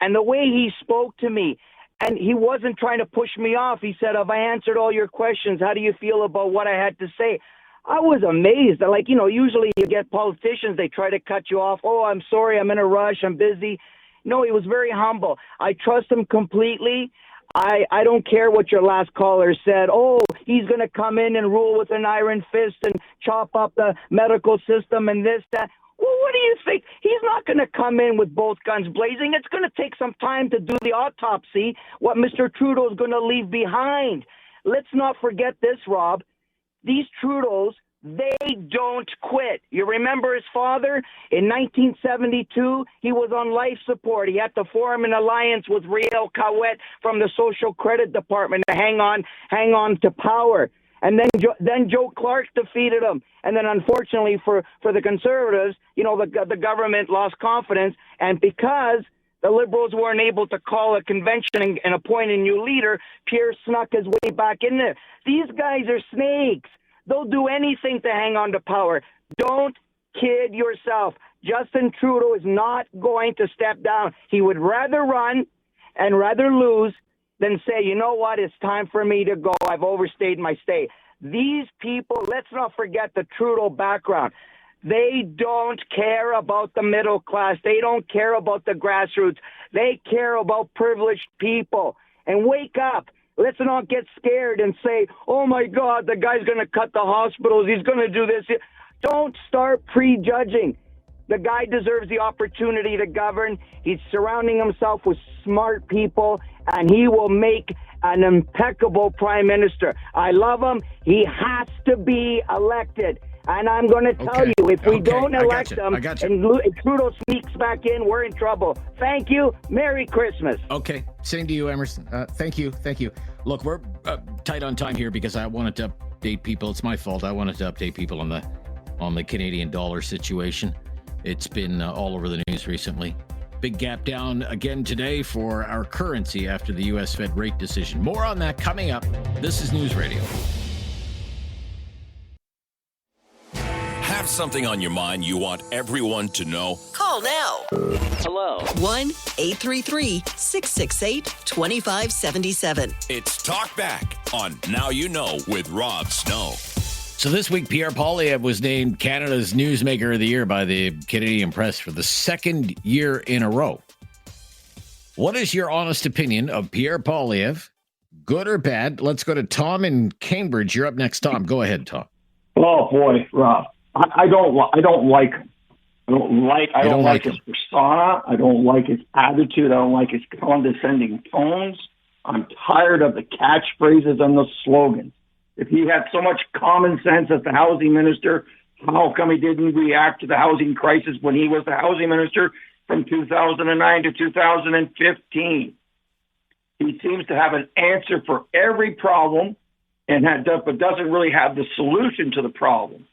And the way he spoke to me, and he wasn't trying to push me off. He said, "Have I answered all your questions? How do you feel about what I had to say?" I was amazed. Like, usually you get politicians, they try to cut you off. "Oh, I'm sorry, I'm in a rush, I'm busy." No, he was very humble. I trust him completely. I don't care what your last caller said. "Oh, he's going to come in and rule with an iron fist and chop up the medical system and this, that." Well, what do you think? He's not going to come in with both guns blazing. It's going to take some time to do the autopsy, what Mr. Trudeau is going to leave behind. Let's not forget this, Rob. These Trudeaus, they don't quit. You remember his father? In 1972, he was on life support. He had to form an alliance with Riel Cowett from the Social Credit Department to hang on to power. And then Joe Clark defeated him. And then, unfortunately for the Conservatives, the government lost confidence. And because the Liberals weren't able to call a convention and appoint a new leader, Pierre snuck his way back in there. These guys are snakes. They'll do anything to hang on to power. Don't kid yourself. Justin Trudeau is not going to step down. He would rather run and rather lose than say, "You know what, it's time for me to go. I've overstayed my stay." These people, let's not forget the Trudeau background. They don't care about the middle class. They don't care about the grassroots. They care about privileged people. And wake up. Let's not get scared and say, "Oh, my God, the guy's going to cut the hospitals. He's going to do this." Don't start prejudging. The guy deserves the opportunity to govern. He's surrounding himself with smart people, and he will make an impeccable prime minister. I love him. He has to be elected. And I'm going to tell you, if we don't elect him and Trudeau sneaks back in, we're in trouble. Thank you. Merry Christmas. Okay. Same to you, Emerson. Thank you. Look, we're tight on time here because I wanted to update people. It's my fault. I wanted to update people on the Canadian dollar situation. It's been all over the news recently. Big gap down again today for our currency after the U.S. Fed rate decision. More on that coming up. This is News Radio. Have something on your mind you want everyone to know? Call now. Hello. 1-833-668-2577. It's Talk Back on Now You Know with Rob Snow. So this week, Pierre Poilievre was named Canada's Newsmaker of the Year by the Canadian Press for the second year in a row. What is your honest opinion of Pierre Poilievre? Good or bad? Let's go to Tom in Cambridge. You're up next, Tom. Go ahead, Tom. Oh boy, Rob. I don't like him. I don't like his persona. I don't like his attitude. I don't like his condescending tones. I'm tired of the catchphrases and the slogans. If he had so much common sense as the housing minister, how come he didn't react to the housing crisis when he was the housing minister from 2009 to 2015? He seems to have an answer for every problem but doesn't really have the solution to the problem.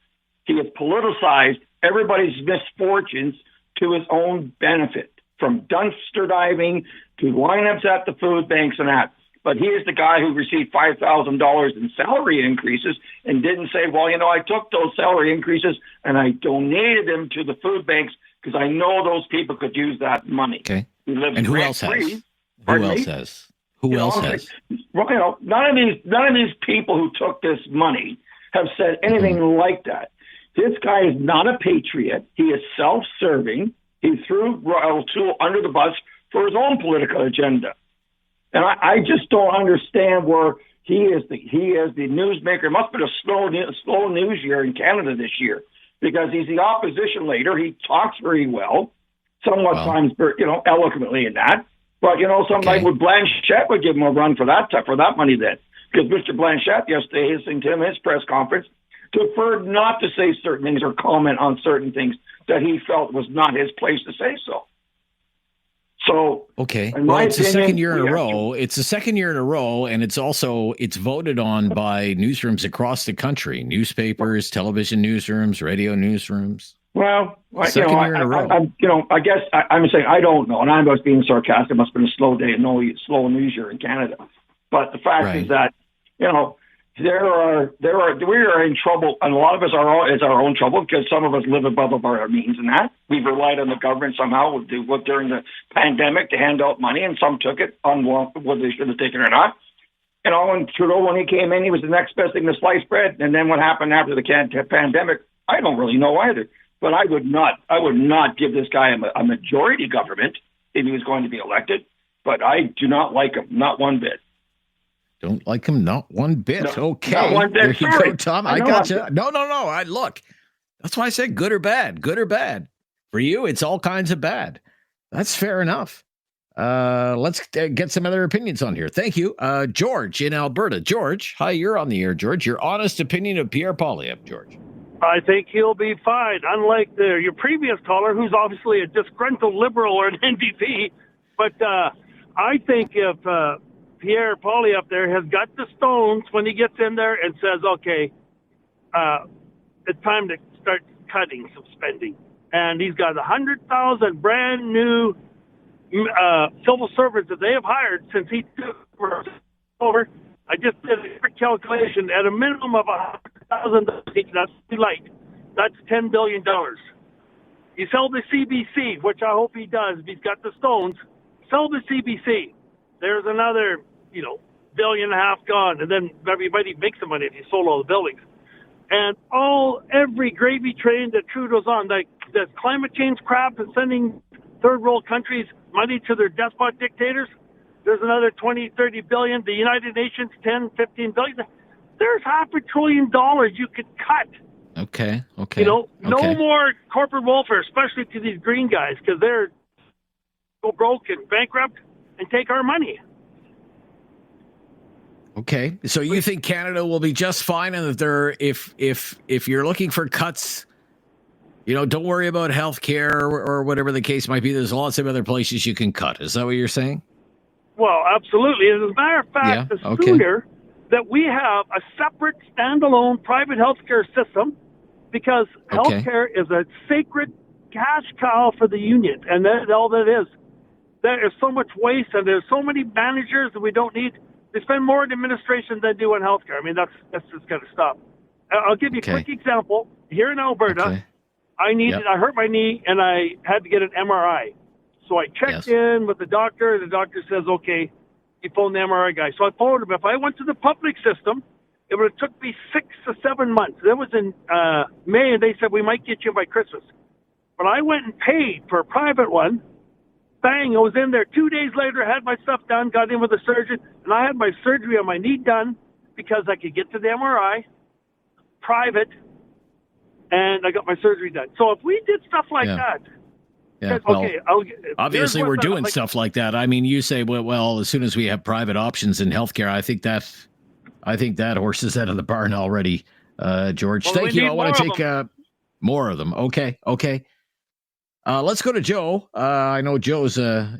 He has politicized everybody's misfortunes to his own benefit, from dumpster diving to lineups at the food banks and that. But he is the guy who received $5,000 in salary increases and didn't say, well, I took those salary increases and I donated them to the food banks because I know those people could use that money. Okay. And who else has? Who else has? Well, none of these people who took this money have said anything like that. This guy is not a patriot. He is self-serving. He threw Royal O'Toole under the bus for his own political agenda. And I just don't understand where he is the newsmaker. It must have been a slow news year in Canada this year because he's the opposition leader. He talks very well, times eloquently in that. But somebody with Blanchette would give him a run for that money then, because Mr. Blanchette yesterday, listening to him in his press conference, preferred not to say certain things or comment on certain things that he felt was not his place to say so. So, okay. Well, it's the second year in a row. It's the second year in a row, and it's voted on by newsrooms across the country: newspapers, television newsrooms, radio newsrooms. Well, second year in a row. I guess I'm saying I don't know, and I'm just being sarcastic. It must have been a slow day and slow news year in Canada. But the fact is that we are in trouble, and a lot of us is our own trouble because some of us live above our means, and that we've relied on the government somehow during the pandemic to hand out money, and some took it on whether they should have taken it or not. And Trudeau, when he came in, he was the next best thing to sliced bread. And then what happened after the pandemic, I don't really know either. But I would not give this guy a majority government if he was going to be elected. But I do not like him, not one bit. Don't like him, not one bit. No, okay, not one bit. There you Sorry. go, Tom. I got you. No. Look, that's why I said good or bad. Good or bad. For you, it's all kinds of bad. That's fair enough. Let's get some other opinions on here. Thank you, George in Alberta. George, hi, you're on the air. George, your honest opinion of Pierre Poilievre, George. I think he'll be fine, unlike your previous caller, who's obviously a disgruntled Liberal or an NDP. But I think if Pierre Poilievre there has got the stones when he gets in there and says, okay, it's time to start cutting some spending. And he's got 100,000 brand new civil servants that they have hired since he took over. I just did a quick calculation. At a minimum of 100,000, that's too light. That's $10 billion. You sell the CBC, which I hope he does if he's got the stones. Sell the CBC. There's another, $1.5 billion gone, and then everybody makes the money if you sold all the buildings. And every gravy train that Trudeau's on, like the climate change crap and sending third world countries money to their despot dictators, there's another 20, 30 billion. The United Nations, 10, 15 billion. There's $500 billion you could cut. Okay. No more corporate welfare, especially to these green guys, because they're go broke and bankrupt and take our money. Okay, so you think Canada will be just fine, and that there, if you're looking for cuts, don't worry about health care or whatever the case might be. There's lots of other places you can cut. Is that what you're saying? Well, absolutely. As a matter of fact, the sooner that we have a separate, standalone private healthcare system, because healthcare is a sacred cash cow for the union, and that's all that is. There is so much waste, and there's so many managers that we don't need. They spend more in administration than do in healthcare. I mean, that's just got to stop. I'll give you a quick example. Here in Alberta, I hurt my knee, and I had to get an MRI. So I checked in with the doctor. The doctor says, okay, you phone the MRI guy. So I phoned him. If I went to the public system, it would have took me 6 to 7 months. That was in May, and they said, we might get you by Christmas. But I went and paid for a private one. Bang, I was in there 2 days later, had my stuff done, got in with a surgeon, and I had my surgery on my knee done because I could get to the MRI, private, and I got my surgery done. So if we did stuff like that, obviously we're doing stuff like that. I mean, you say, well, as soon as we have private options in healthcare, I think that horse is out of the barn already, George. Well, thank you. I want to take more of them. Okay. Let's go to Joe. I know Joe's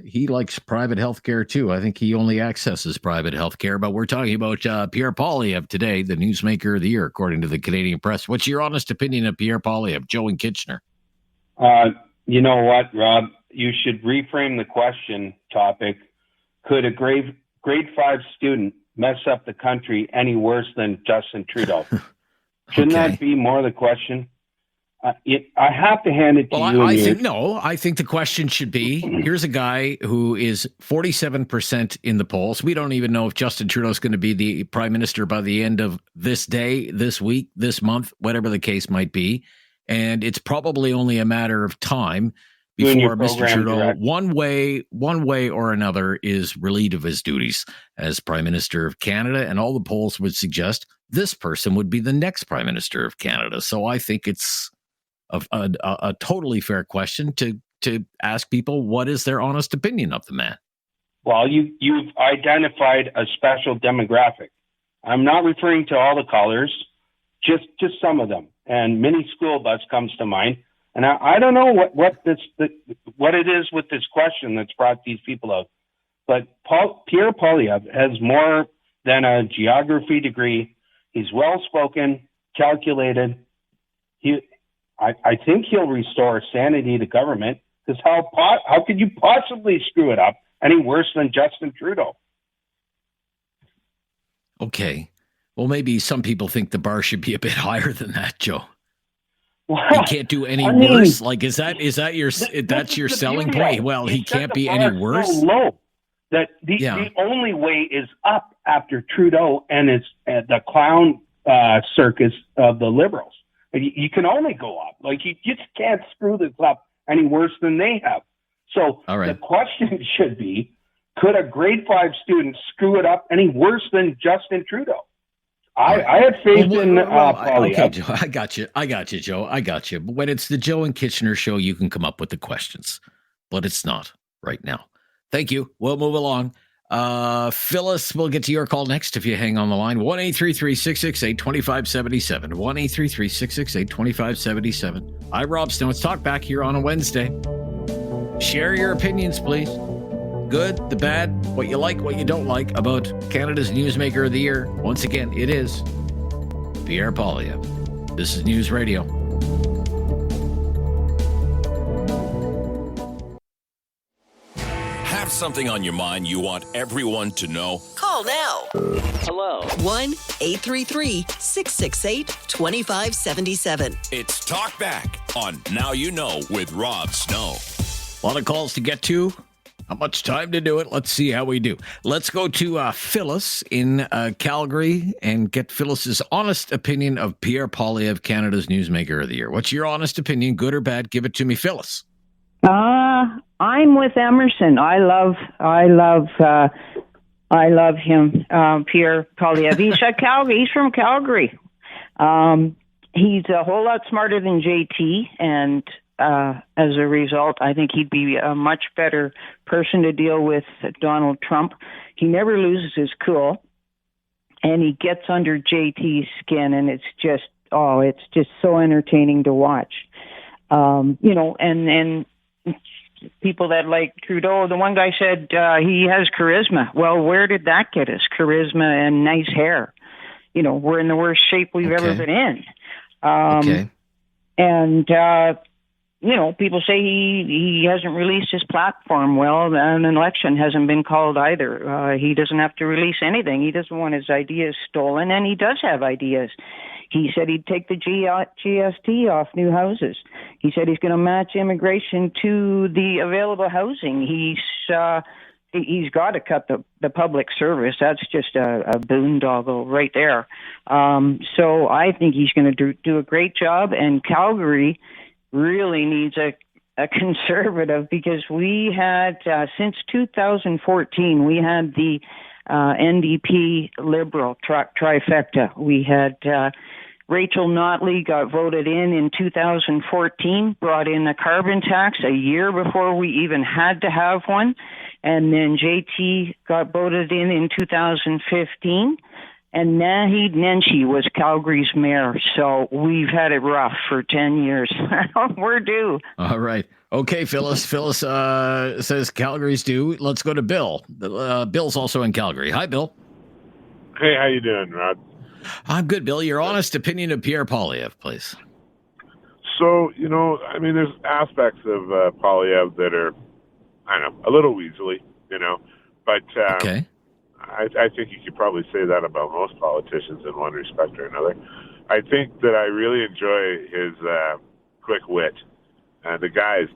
he likes private healthcare too. I think he only accesses private healthcare, but we're talking about Pierre Poilievre today, the newsmaker of the year, according to the Canadian Press. What's your honest opinion of Pierre Poilievre, Joe in Kitchener? You know what, Rob? You should reframe the question topic. Could a grade 5 student mess up the country any worse than Justin Trudeau? Shouldn't that be more the question? I have to hand it to you. I think the question should be, here's a guy who is 47% in the polls. We don't even know if Justin Trudeau is going to be the prime minister by the end of this day, this week, this month, whatever the case might be. And it's probably only a matter of time before Mr. Trudeau, one way or another, is relieved of his duties as Prime Minister of Canada. And all the polls would suggest this person would be the next Prime Minister of Canada. So I think it's a totally fair question to ask people what is their honest opinion of the man. Well, you've identified a special demographic. I'm not referring to all the callers, just some of them. And mini school bus comes to mind. And I don't know what it is with this question that's brought these people out. But Pierre Poilievre has more than a geography degree. He's well-spoken, calculated. I think he'll restore sanity to government, because how could you possibly screw it up any worse than Justin Trudeau? Okay. Well, maybe some people think the bar should be a bit higher than that, Joe. Well, he can't do any worse. Like, is that your selling point? Well, he can't be any worse. So low that the only way is up after Trudeau and it's the clown circus of the Liberals. You can only go up. Like, you just can't screw this up any worse than they have. So the question should be, could a grade 5 student screw it up any worse than Justin Trudeau? I had faith in Poilievre. Okay, Joe, I got you, Joe. I got you. But when it's the Joe and Kitchener show, you can come up with the questions. But it's not right now. Thank you. We'll move along. Phyllis, we'll get to your call next if you hang on the line. 1-833-668-2577. 1-833-668-2577. I'm Rob Snow. Let's talk back here on a Wednesday. Share your opinions, please. Good, the bad, what you like, what you don't like about Canada's Newsmaker of the Year. Once again, it is Pierre Poilievre. This is News Radio. Have something on your mind you want everyone to know? Call now. Hello. 1-833-668-2577. It's Talk Back on Now You Know with Rob Snow. A lot of calls to get to. Not much time to do it. Let's see how we do. Let's go to Phyllis in Calgary and get Phyllis's honest opinion of Pierre Poilievre, Canada's Newsmaker of the Year. What's your honest opinion, good or bad? Give it to me, Phyllis. I'm with Emerson. I love him, Pierre Poilievre. He's from Calgary. He's a whole lot smarter than JT, and as a result, I think he'd be a much better person to deal with Donald Trump. He never loses his cool. and he gets under JT's skin, and it's just so entertaining to watch. And people that like Trudeau, the one guy said he has charisma. Well, where did that get us? Charisma and nice hair. We're in the worst shape we've ever been in. And people say he hasn't released his platform. Well, an election hasn't been called either. He doesn't have to release anything. He doesn't want his ideas stolen, and he does have ideas. He said he'd take the GST off new houses. He said he's going to match immigration to the available housing. He's got to cut the public service. That's just a boondoggle right there. So I think he's going to do a great job, and Calgary really needs a conservative, because we had, since 2014, we had the NDP Liberal trifecta. We had Rachel Notley got voted in 2014, brought in a carbon tax a year before we even had to have one. And then JT got voted in 2015. And Naheed Nenshi was Calgary's mayor. So we've had it rough for 10 years. We're due. All right. Okay, Phyllis. Phyllis says Calgary's due. Let's go to Bill. Bill's also in Calgary. Hi, Bill. Hey, how you doing, Rod? I'm good, Bill. Your honest opinion of Pierre Poilievre, please. So, there's aspects of Poilievre that are, a little weaselly, but okay. I think you could probably say that about most politicians in one respect or another. I think that I really enjoy his quick wit. The guy is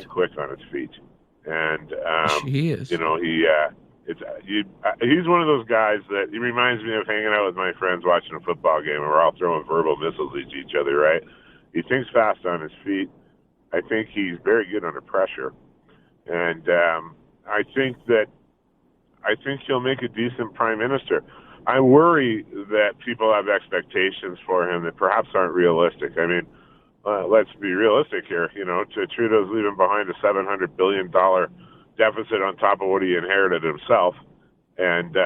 quick on his feet. And, he is. He's one of those guys that he reminds me of hanging out with my friends watching a football game, and we're all throwing verbal missiles at each other, right? He thinks fast on his feet. I think he's very good under pressure. And I think he'll make a decent prime minister. I worry that people have expectations for him that perhaps aren't realistic. Let's be realistic here. Trudeau's leaving behind a $700 billion deficit on top of what he inherited himself. And,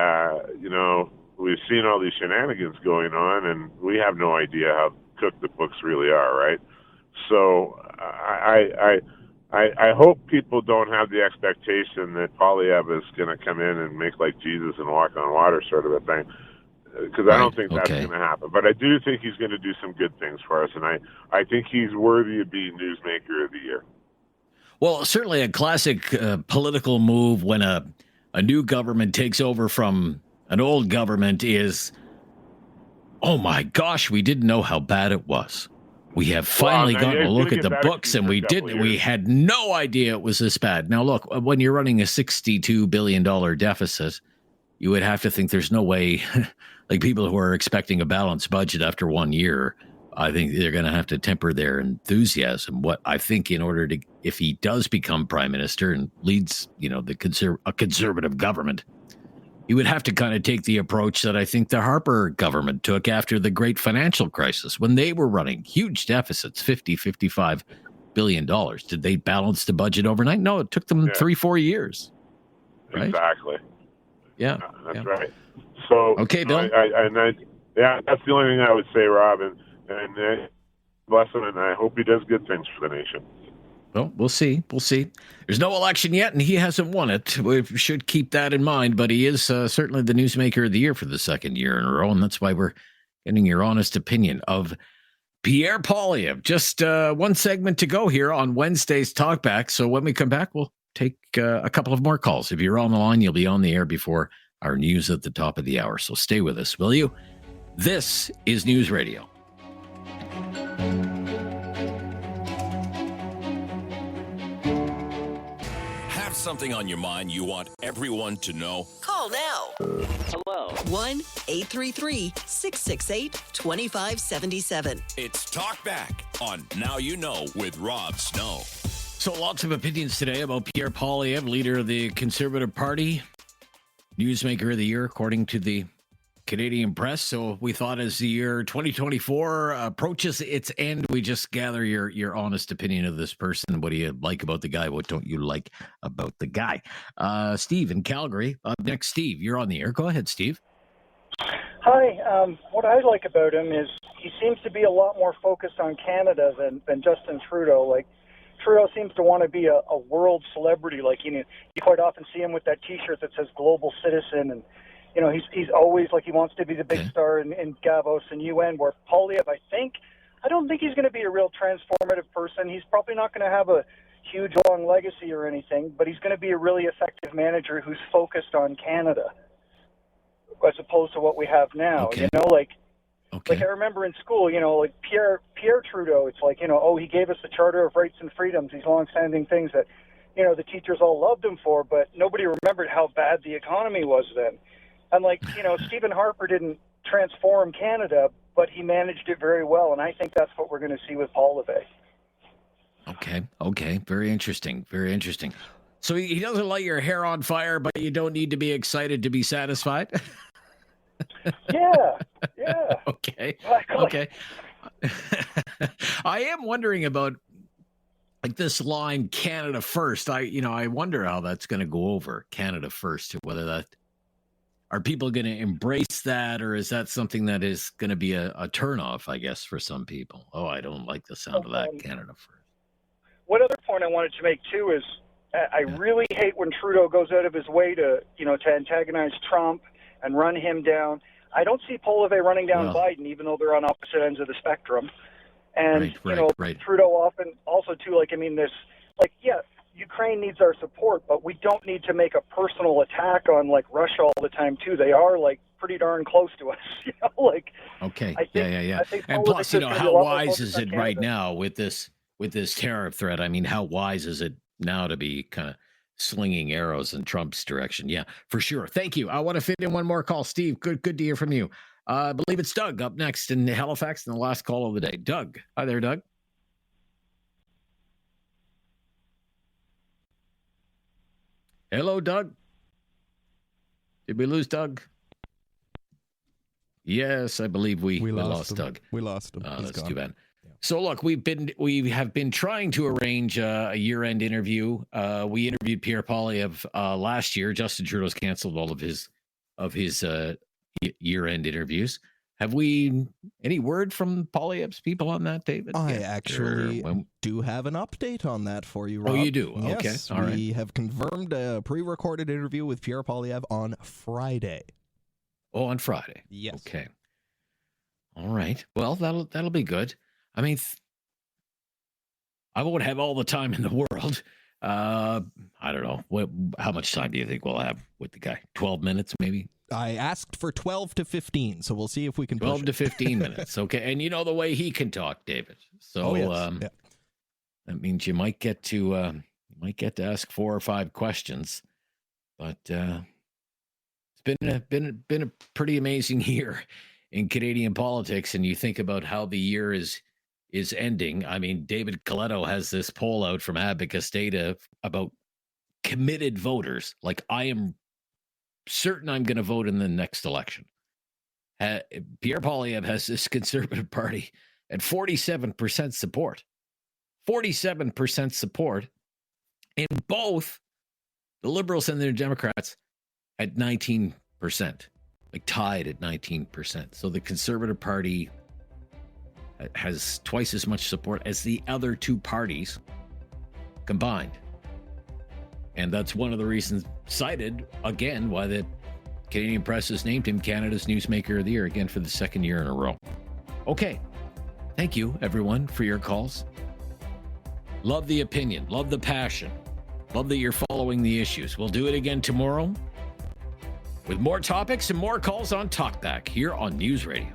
we've seen all these shenanigans going on, and we have no idea how cooked the books really are, right? So I hope people don't have the expectation that Poilievre is going to come in and make like Jesus and walk on water sort of a thing, because I don't think that's going to happen. But I do think he's going to do some good things for us, and I think he's worthy of being Newsmaker of the Year. Well, certainly a classic political move when a new government takes over from an old government is, oh my gosh, we didn't know how bad it was. We have finally gotten a look at the books, and we had no idea it was this bad. Now, look, when you're running a $62 billion deficit, you would have to think there's no way, like people who are expecting a balanced budget after 1 year, I think they're going to have to temper their enthusiasm. What I think if he does become prime minister and leads, a conservative government, he would have to kind of take the approach that I think the Harper government took after the great financial crisis when they were running huge deficits, $55 billion. Did they balance the budget overnight? No, it took them 3-4 years. Right? Exactly. Yeah. That's right. So, okay, Bill. That's the only thing I would say, Rob. And bless him, and I hope he does good things for the nation. Well, we'll see. There's no election yet, and he hasn't won it. We should keep that in mind, but he is certainly the Newsmaker of the Year for the second year in a row, and that's why we're getting your honest opinion of Pierre Poilievre. Just one segment to go here on Wednesday's Talkback, so when we come back, we'll take a couple of more calls. If you're on the line, you'll be on the air before our news at the top of the hour, so stay with us, will you? This is News Radio. Have something on your mind you want everyone to know? Call now. Hello. 1-833-668-2577. It's Talk Back on Now You Know with Rob Snow. So lots of opinions today about Pierre Poilievre, leader of the Conservative Party, Newsmaker of the Year, according to the Canadian press. So we thought as the year 2024 approaches its end, we just gather your honest opinion of this person. What do you like about the guy? What don't you like about the guy? Steve in Calgary. Up next, Steve, you're on the air. Go ahead, Steve. Hi. What I like about him is he seems to be a lot more focused on Canada than Justin Trudeau. Like, Trudeau seems to want to be a world celebrity. Like, you quite often see him with that T-shirt that says global citizen, and he's always like he wants to be the big star in Davos and UN. Where Poilievre, I don't think he's going to be a real transformative person. He's probably not going to have a huge long legacy or anything, but he's going to be a really effective manager who's focused on Canada, as opposed to what we have now. Okay. Like I remember in school, like Pierre Trudeau, it's like, he gave us the Charter of Rights and Freedoms, these long-standing things that, the teachers all loved him for, but nobody remembered how bad the economy was then. And Stephen Harper didn't transform Canada, but he managed it very well, and I think that's what we're going to see with Poilievre. Okay. Very interesting. So he doesn't light your hair on fire, but you don't need to be excited to be satisfied? Yeah. Okay. I am wondering about like this line, Canada first. I wonder how that's going to go over, Canada first, whether are people going to embrace that, or is that something that is going to be a turnoff, I guess, for some people? Oh, I don't like the sound of that, Canada first. One other point I wanted to make, too, is I really hate when Trudeau goes out of his way to antagonize Trump and run him down. I don't see Poilievre running down Biden, even though they're on opposite ends of the spectrum. And, right. Trudeau often also, too, Ukraine needs our support, but we don't need to make a personal attack on, Russia all the time, too. They are, pretty darn close to us, Okay, I think And plus, how wise is it right now with this tariff threat? I mean, how wise is it now to be kind of slinging arrows in Trump's direction? Yeah, for sure. Thank you. I want to fit in one more call. Steve, good to hear from you. I believe it's Doug up next in Halifax, and the last call of the day. Doug. Hi there, Doug. Hello, Doug. Did we lose Doug? Yes, I believe we lost Doug. We lost him. That's too bad. Yeah. So look, we have been trying to arrange a year-end interview. We interviewed Pierre Poilievre last year. Justin Trudeau's canceled all of his year-end interviews. Have we any word from Poilievre's people on that, David? I actually do have an update on that for you, Rob. Oh, you do? Yes, okay. All right. We have confirmed a pre-recorded interview with Pierre Poilievre on Friday. Oh, on Friday. Yes. Okay. All right. Well, that'll be good. I mean, I won't have all the time in the world. I don't know. How much time do you think we'll have with the guy? 12 minutes, maybe? I asked for 12 to 15, so we'll see if we can 12 to 15 minutes. Okay. And you know the way he can talk, David. So that means you might get to ask 4 or 5 questions. But it's been a pretty amazing year in Canadian politics, and you think about how the year is ending. I mean, David Coletto has this poll out from Abacus Data about committed voters. Like, I am certain I'm going to vote in the next election. Pierre Poilievre has this Conservative Party at 47% support. 47% support. And both the Liberals and the Democrats at 19%, like tied at 19%. So the Conservative Party has twice as much support as the other two parties combined. And that's one of the reasons cited, again, why the Canadian press has named him Canada's Newsmaker of the Year, again, for the second year in a row. Okay. Thank you, everyone, for your calls. Love the opinion. Love the passion. Love that you're following the issues. We'll do it again tomorrow with more topics and more calls on Talkback here on News Radio.